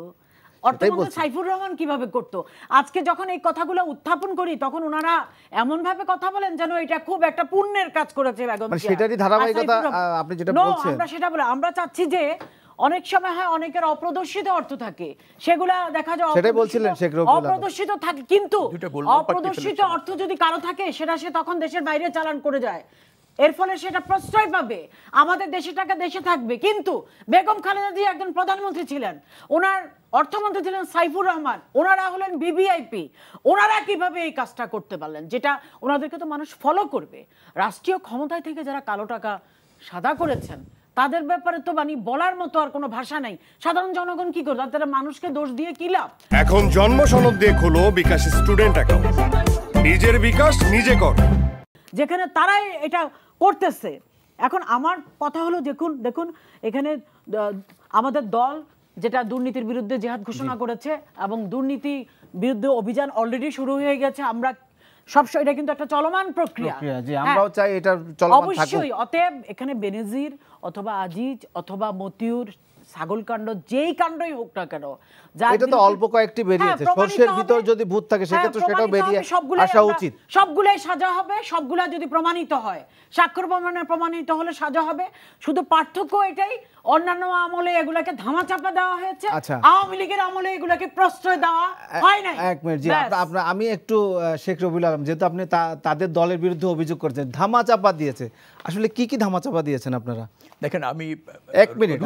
অর্থমন্ত্রী সাইফুর রহমান কিভাবে করতো? আজকে যখন এই কথাগুলো উত্থাপন করি, তখন ওনারা এমন ভাবে কথা বলেন যেন এটা খুব একটা পুণ্যের কাজ করেছে বেগম জিয়া। সেটারই ধারাবাহিকতা আপনি যেটা বলছেন। আমরা সেটা বলে, আমরা চাচ্ছি যে অনেক সময় হয় অনেকের অপ্রদর্শিত অর্থ থাকে, সেগুলা দেখা যায় সেটাই বলছিলেন শেখ রবিউল আলম, অপ্রদর্শিত থাকে। কিন্তু অপ্রদর্শিত অর্থ যদি কারো থাকে, সেটা সে তখন দেশের বাইরে চালান করে যায়, এর ফলে সেটা প্রশ্রয় পাবে, আমাদের দেশের টাকা দেশে থাকবে। কিন্তু বেগম খালেদা জিয়া একজন প্রধানমন্ত্রী ছিলেন, ওনার অর্থমন্ত্রী ছিলেন সাইফুর রহমান, ওনারা হলেন ভিভিআইপি। ওনারা কিভাবে এই কাজটা করতে পারলেন, যেটা ওনাদেরকে তো মানুষ ফলো করবে। রাষ্ট্রীয় ক্ষমতায় থেকে যারা কালো টাকা সাদা করেছেন, তাদের ব্যাপারে তো মানে বলার মতো আর কোনো ভাষা নাই। সাধারণ জনগণ কি করবে? তারা মানুষকে দোষ দিয়ে কি লাভ? এখন জন্ম সনদ দিয়ে খোলো বিকাশ স্টুডেন্ট অ্যাকাউন্ট, নিজের বিকাশ নিজে কর, যেখানে তারাই এটা করতেছে। এখন আমার কথা হলো, দেখুন এখানে আমাদের দল যেটা দুর্নীতির বিরুদ্ধে জেহাদ ঘোষণা করেছে এবং দুর্নীতি বিরুদ্ধে অভিযান অলরেডি শুরু হয়ে গেছে। আমরা সবসময়, এটা কিন্তু একটা চলমান প্রক্রিয়া, আমরাও চাই এটা চলমান থাকুক অবশ্যই। অতএব এখানে বেনজির অথবা আজিজ অথবা মতিউর, ছাগলকাণ্ড, যেই কাণ্ডই হোক না কেন, এটা তো অল্প কয়েকটি বেরিয়েছে, সর্ষের ভিতর যদি ভূত থাকে সেক্ষেত্রে সেটাও বেরিয়ে আসা উচিত। সবগুলাই সাজা হবে, সবগুলা যদি প্রমাণিত হয়, স্বাক্ষর প্রমাণে প্রমাণিত হলে সাজা হবে। শুধু পার্থক্য এটাই, অন্যান্য আমলে এগুলাকে ধামাচাপা দেওয়া হয়েছে, আওয়ামী লীগের আমলে এগুলাকে প্রশ্রয় দেওয়া হয় নাই। এক মিনিট জি, আমি একটু শেখ রবিউল আলম, যেহেতু আপনি তাদের দলের বিরুদ্ধে অভিযোগ করছেন, ধামাচাপা দিয়েছে, আসলে কি কি ধামাচাপা দিয়েছেন আপনারা? দেখেন, আমি এক মিনিট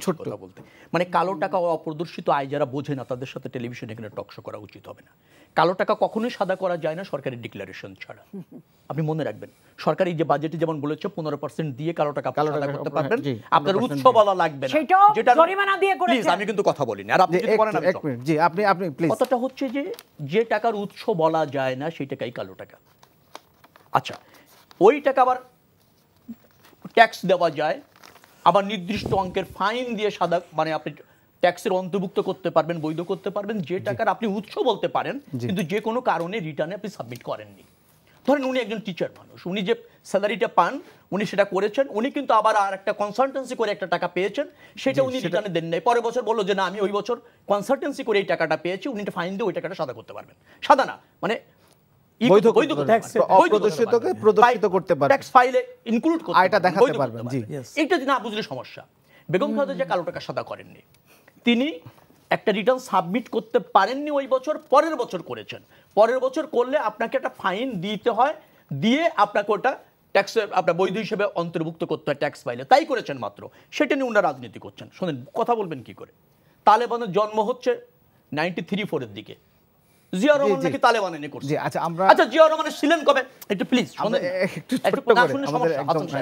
ছোট কথা বলতে, মানে কালো টাকা ও অপ্রদর্শিত আয় যারা বোঝে না, তাদের সাথে টেলিভিশনে এখানে টকশো করা উচিত হবে না। কালো টাকা কখনোই সাদা করা যায় না সরকারি ডিক্লারেশন ছাড়া। আপনি মনে রাখবেন, সরকারি যে বাজেটে যেমন বলেছে 15% দিয়ে কালো টাকা সাদা করতে পারবেন, আপনার উৎস বলা লাগবে না, যেটা জরিমানা দিয়ে করেছে। প্লিজ, আমি কিন্তু কথা বলিনি, আর আপনি যদি বলেন আমি এক মিনিট জি, আপনি প্লিজ। কথাটা হচ্ছে যে টাকার উৎস বলা যায় না সেই টাকাই কালো টাকা। আচ্ছা, ওই টাকা আবার ট্যাক্স দেওয়া যায়, আবার নির্দিষ্ট অঙ্কের ফাইন দিয়ে সাদা, মানে আপনি ট্যাক্সের অন্তর্ভুক্ত করতে পারবেন, বৈধ করতে পারবেন যে টাকার আপনি উৎস বলতে পারেন, কিন্তু যে কোনো কারণে রিটার্নে আপনি সাবমিট করেননি। ধরেন উনি একজন টিচার মানুষ, উনি যে স্যালারিটা পান উনি সেটা করেছেন, উনি কিন্তু আবার আর একটা কনসালটেন্সি করে একটা টাকা পেয়েছেন, সেটা উনি রিটার্নে দেন নাই। পরের বছর বললো যে না আমি ওই বছর কনসালটেন্সি করে এই টাকাটা পেয়েছি, উনি একটা ফাইন দিয়ে ওই টাকাটা সাদা করতে পারবেন। সাদা না মানে প্রদর্শিত করতে পারবেন, ট্যাক্স ফাইলে ইনক্লুড করতে এটা দেখাতে পারবেন। জি, এটা না বুঝলে সমস্যা। বেগম খালেদা জিয়া কালো টাকা সাদা করেননি, তিনি একটা রিটার্ন সাবমিট করতে পারেননি ওই বছর, পরের বছর করেছেন। পরের বছর করলে আপনাকে একটা ফাইন দিতে হয়, দিয়ে আপনাকে ওটা ট্যাক্স আপনার বৈধ হিসেবে অন্তর্ভুক্ত করতে হয় ট্যাক্স ফাইলে, তাই করেছেন মাত্র। সেটা নিয়ে ওনারা রাজনীতি করছেন। শোনেন কথা বলবেন কি করে, তালেবানের জন্ম হচ্ছে 93-4 দিকে, জিয়া রহমান নাকি তালেবান এনে করছে। আচ্ছা জিয়া রহমানের ছিলেন কবে একটু প্লিজ শুনুন, একটু না শুনলে সমস্যা।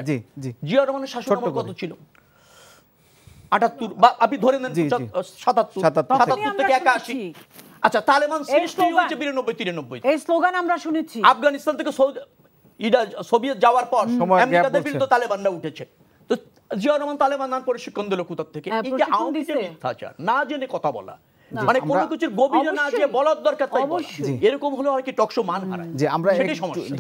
জিয়া রহমানের শাসনামল কত ছিল? 78 বা আপনি ধরে নেন 77 থেকে 81। আচ্ছা তালেবান সৃষ্টি হয়েছে 92-93। এই স্লোগান আমরা শুনেছি। আফগানিস্তান থেকে সোভিয়েত যাওয়ার পর আমেরিকাদের বিরুদ্ধে তালেবানরা উঠেছে। তো জিয়া রহমান তালেবান নাম প্রশিক্ষণ দিল কোথা থেকে? এই যে আওয়ামী লীগের মিথ্যাচার, না জেনে কথা বলা, মানে কোনো কিছুর গভীরে না যে বলার দরকার তাই বলা, এরকম হলে হয় কি টকশো মান হারায়। যে আমরা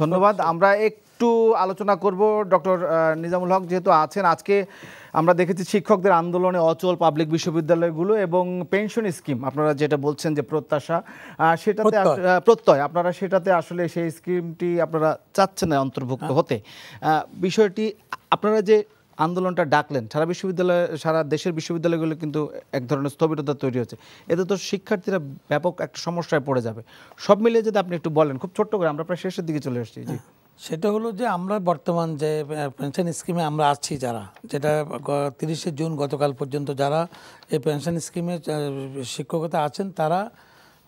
ধন্যবাদ, আমরা একটু আলোচনা করব ডক্টর নিজামুল হক যেহেতু আছেন। আজকে আমরা দেখেছি শিক্ষকদের আন্দোলনে অচল পাবলিক বিশ্ববিদ্যালয়গুলো এবং পেনশন স্কিম, আপনারা যেটা বলছেন যে প্রত্যাশা, সেটাতে প্রত্যয়, আপনারা সেটাতে আসলে সেই স্কিমটি আপনারা চাচ্ছেন না অন্তর্ভুক্ত হতে। বিষয়টি আপনারা যে আন্দোলনটা ডাকলেন, সারা দেশের বিশ্ববিদ্যালয়গুলো কিন্তু এক ধরনের স্থবিরতা তৈরি হচ্ছে, এতে তো শিক্ষার্থীরা ব্যাপক একটা সমস্যায় পড়ে যাবে। সব মিলিয়ে যদি আপনি একটু বলেন খুব ছোট্ট করে, আমরা প্রায় শেষের দিকে চলে আসছি। জি, সেটা হলো যে আমরা বর্তমান যে পেনশন স্কিমে আমরা আছি যারা, যেটা 30শে জুন গতকাল পর্যন্ত যারা এই পেনশন স্কিমে শিক্ষকতা আছেন তারা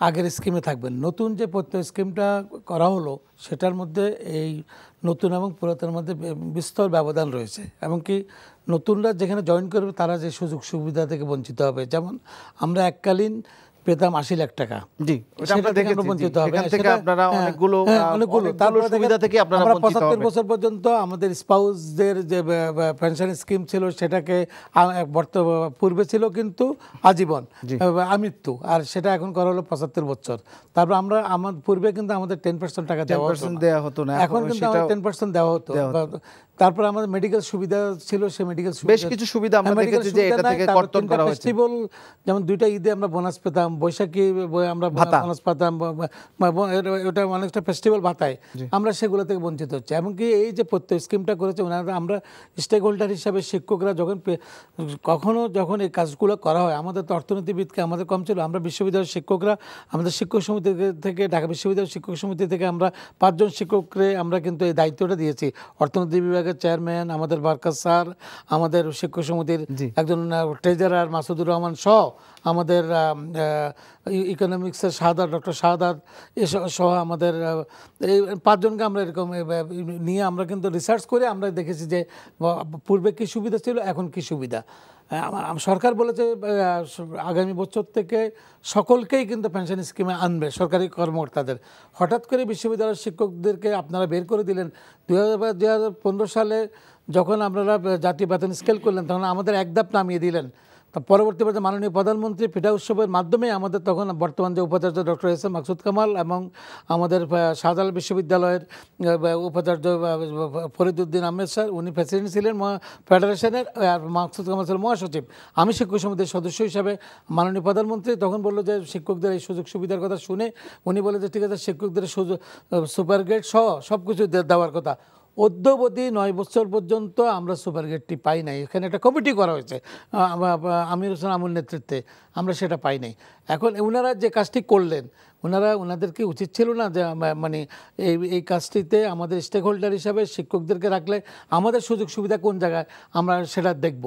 আগের স্কিমে থাকবেন। নতুন যে প্রত্যয় স্কিমটা করা হলো সেটার মধ্যে এই নতুন এবং পুরাতনের মধ্যে বিস্তর ব্যবধান রয়েছে। এমনকি নতুনরা যেখানে জয়েন করবে তারা যে সুযোগ সুবিধা থেকে বঞ্চিত হবে। যেমন আমরা এককালীন পেতাম 80 লাখ টাকা, জি আমরা দেখেছি, বঞ্চিত হবে। এখান থেকে আপনারা অনেকগুলো সুবিধা থেকে আপনারা বঞ্চিত হবেন। 75 বছর পর্যন্ত আমাদের স্পাউসদের যে পেনশন স্কিম ছিল সেটাকে পূর্বে ছিল কিন্তু আজীবন আমৃত্যু, আর সেটা এখন করা হলো 75 বছর। তারপর আমরা আমার পূর্বে কিন্তু আমাদের 10% টাকা দেওয়া হতো না, এখন কিন্তু 10% দেওয়া হতো। তারপর আমাদের মেডিকেল সুবিধা ছিল, সেই মেডিকেল বেশ কিছু সুবিধা আমরা দেখেছি যে এটা থেকে কর্তন করা হয়েছে। ফেস্টিভ্যাল যেমন 2টা ঈদে আমরা বোনাস পেতাম, বৈশাখী আমরা বোনাস পেতাম, ওটা অনেকটা ফেস্টিভ্যাল ভাতায়, আমরা সেগুলো থেকে বঞ্চিত হচ্ছে। এমনকি এই যে প্রত্যয় স্কিমটা করেছে ওনারা, আমরা স্টেক হোল্ডার হিসাবে শিক্ষকরা যখন এই কাজগুলো করা হয়, আমাদের তো অর্থনীতিবিদকে আমাদের কম ছিল, আমরা বিশ্ববিদ্যালয়ের শিক্ষকরা আমাদের শিক্ষক সমিতি থেকে, ঢাকা বিশ্ববিদ্যালয়ের শিক্ষক সমিতি থেকে আমরা 5 জন শিক্ষককে আমরা কিন্তু এই দায়িত্বটা দিয়েছি। অর্থনীতি বিভাগের চেয়ারম্যান, আমাদের বারকাস স্যার, আমাদের শিক্ষক সমিতির একজন ট্রেজারার মাসুদুর রহমান সহ, আমাদের ইকোনমিক্সের শাহাদাত, ডক্টর শাহাদাত সহ আমাদের এই 5 জনকে আমরা এরকম নিয়ে আমরা কিন্তু রিসার্চ করে আমরা দেখেছি যে পূর্বে কী সুবিধা ছিল, এখন কী সুবিধা। সরকার বলেছে আগামী বছর থেকে সকলকেই কিন্তু পেনশন স্কিমে আনবে, সরকারি কর্মকর্তাদের। হঠাৎ করে বিশ্ববিদ্যালয়ের শিক্ষকদেরকে আপনারা বের করে দিলেন। 2015 সালে যখন আপনারা জাতীয় বেতন স্কেল করলেন তখন আমাদের এক ধাপ নামিয়ে দিলেন। পরবর্তী পর্যায়ে মাননীয় প্রধানমন্ত্রী পিঠা উৎসবের মাধ্যমে আমাদের তখন বর্তমান যে উপাচার্য doctor S M Maksud Kamal এবং আমাদের শাহজালাল বিশ্ববিদ্যালয়ের উপাচার্য ফরিদউদ্দিন আহমেদ স্যার, উনি প্রেসিডেন্ট ছিলেন ফেডারেশনের, আর মাকসুদ কামাল ছিলেন মহাসচিব। আমি শিক্ষক সমিতির সদস্য হিসাবে মাননীয় প্রধানমন্ত্রী তখন বললো যে শিক্ষকদের এই সুযোগ সুবিধার কথা শুনে উনি বলে যে ঠিক আছে, শিক্ষকদের সুপার গ্রেড সহ সব কিছু দেওয়ার কথা। অদ্যাবধি 9 বছর পর্যন্ত আমরা সুপার গ্রেডটি পাই নাই। এখানে একটা কমিটি করা হয়েছে আমির হোসেন আমুল নেতৃত্বে, আমরা সেটা পাই নাই। এখন ওনারা যে কাজটি করলেন, ওনাদের কি উচিত ছিল না যে মানে এই কাজটিতে আমাদের স্টেক হোল্ডার হিসাবে শিক্ষকদেরকে রাখলে আমাদের সুযোগ সুবিধা কোন জায়গায় আমরা সেটা দেখব।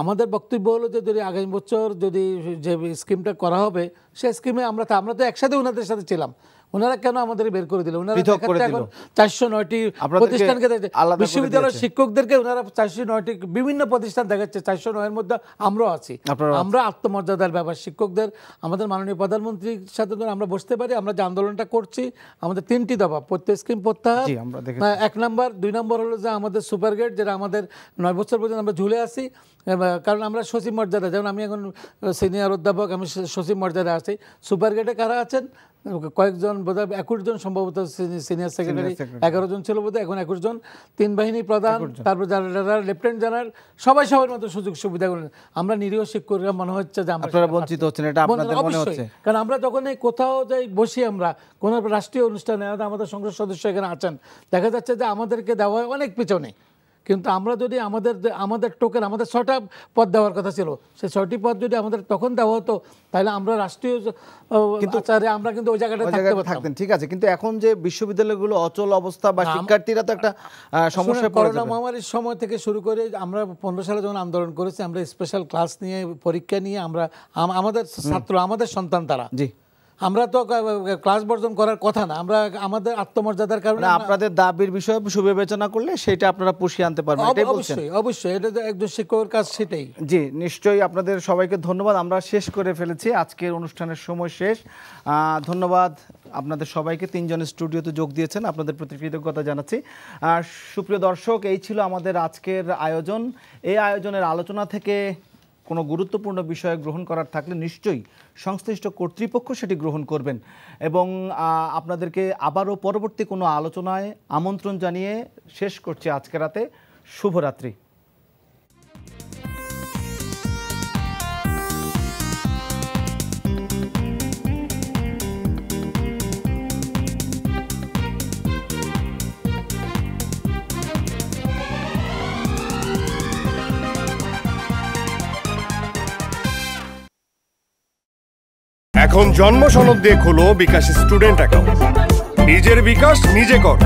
আমাদের বক্তব্য হলো যে যদি আগামী বছর যদি যে স্কিমটা করা হবে সেই স্কিমে আমরা তো একসাথে ওনাদের সাথে ছিলাম, ওনারা কেন আমাদের বের করে দিল? ওনারা 409টি প্রতিষ্ঠানকে বিশ্ববিদ্যালয়ের শিক্ষকদেরকে ওনারা 409টি বিভিন্ন প্রতিষ্ঠান দেখাচ্ছে, 409-এর মধ্যে আমরাও আছি। আমরা আত্মমর্যাদার ব্যাপার শিক্ষকদের আমাদের মাননীয় প্রধানমন্ত্রীর সাথে আমরা বসতে পারি। আমরা যে আন্দোলনটা করছি আমাদের 3টি দফা, প্রত্যেক স্কিম প্রত্যাহার, 1 নম্বর, 2 নম্বর হলো যে আমাদের সুপার গ্রেড, যেটা আমাদের 9 বছর পর্যন্ত আমরা ঝুলে আছি, কারণ আমরা সচিব মর্যাদা, যেমন আমি এখন সিনিয়র অধ্যাপক, আমি সচিব মর্যাদায় আছি। সুপার গ্রেডে কারা আছেন? কয়েকজন বোধহয় 21 জন সম্ভবত সিনিয়র সেক্রেটারি, 11 জন ছিল বোধহয়, এখন 21 জন, 3 বাহিনী প্রধান, তারপর যারা লেফটেন্যান্ট জেনারেল, সবাই সবার মতো সুযোগ সুবিধা করেন। আমরা নিরীহ শিক্ষকরা মনে হচ্ছে যে আপনারা বঞ্চিত হচ্ছেন, এটা আপনাদের মনে হচ্ছে? কারণ আমরা যখন এই কোথাও যাই বসি, আমরা কোনো রাষ্ট্রীয় অনুষ্ঠানে, আমাদের সংসদ সদস্য এখানে আছেন, দেখা যাচ্ছে যে আমাদেরকে দেওয়া হয় অনেক পিছনে, কিন্তু আমরা যদি আমাদের টোকেন, আমাদের 6টা পদ দেওয়ার কথা ছিল, সেই 6টি পদ যদি আমাদের তখন দেওয়া হতো, তাহলে আমরা রাষ্ট্রীয় আচারে আমরা কিন্তু ওই জায়গাটা থাকতেন। ঠিক আছে, কিন্তু এখন যে বিশ্ববিদ্যালয়গুলো অচল অবস্থা বা শিক্ষার্থীরা তো একটা সমস্যায় পড়ে যাবে। করোনা মহামারীর সময় থেকে শুরু করে আমরা 15 সালে যখন আন্দোলন করেছি, আমরা স্পেশাল ক্লাস নিয়ে, পরীক্ষা নিয়ে, আমরা আমাদের ছাত্র, আমাদের সন্তান তারা, জি, আমরা তো ক্লাস বর্জন করার কথা না, আমরা আমাদের আত্মমর্যাদার কারণে আপনাদের দাবির বিষয়ে সুবিবেচনা করলে সেটা আপনারা পুষিয়ে আনতে পারবেন, এটাই বলছেন? অবশ্যই, এটা তো একজন শিক্ষকের কাজ, সেটাই। জি, নিশ্চয়ই। আপনাদের সবাইকে ধন্যবাদ। আমরা শেষ করে ফেলেছি, আজকের অনুষ্ঠানের সময় শেষ। ধন্যবাদ আপনাদের সবাইকে, 3 জন স্টুডিওতে যোগ দিয়েছেন, আপনাদের প্রতি কৃতজ্ঞতা জানাচ্ছি। সুপ্রিয় দর্শক, এই ছিল আমাদের আজকের আয়োজন। এই আয়োজনের আলোচনা থেকে কোনো গুরুত্বপূর্ণ বিষয় গ্রহণ করার থাকলে নিশ্চয়ই সংশ্লিষ্ট কর্তৃপক্ষ সেটি গ্রহণ করবেন, এবং আপনাদেরকে আবারও পরবর্তী কোনো আলোচনায় আমন্ত্রণ জানিয়ে শেষ করছি আজকে রাতে। শুভরাত্রি। এখন জন্ম সনদ দিয়ে খোলো বিকাশ স্টুডেন্ট অ্যাকাউন্ট। নিজের বিকাশ নিজে কর।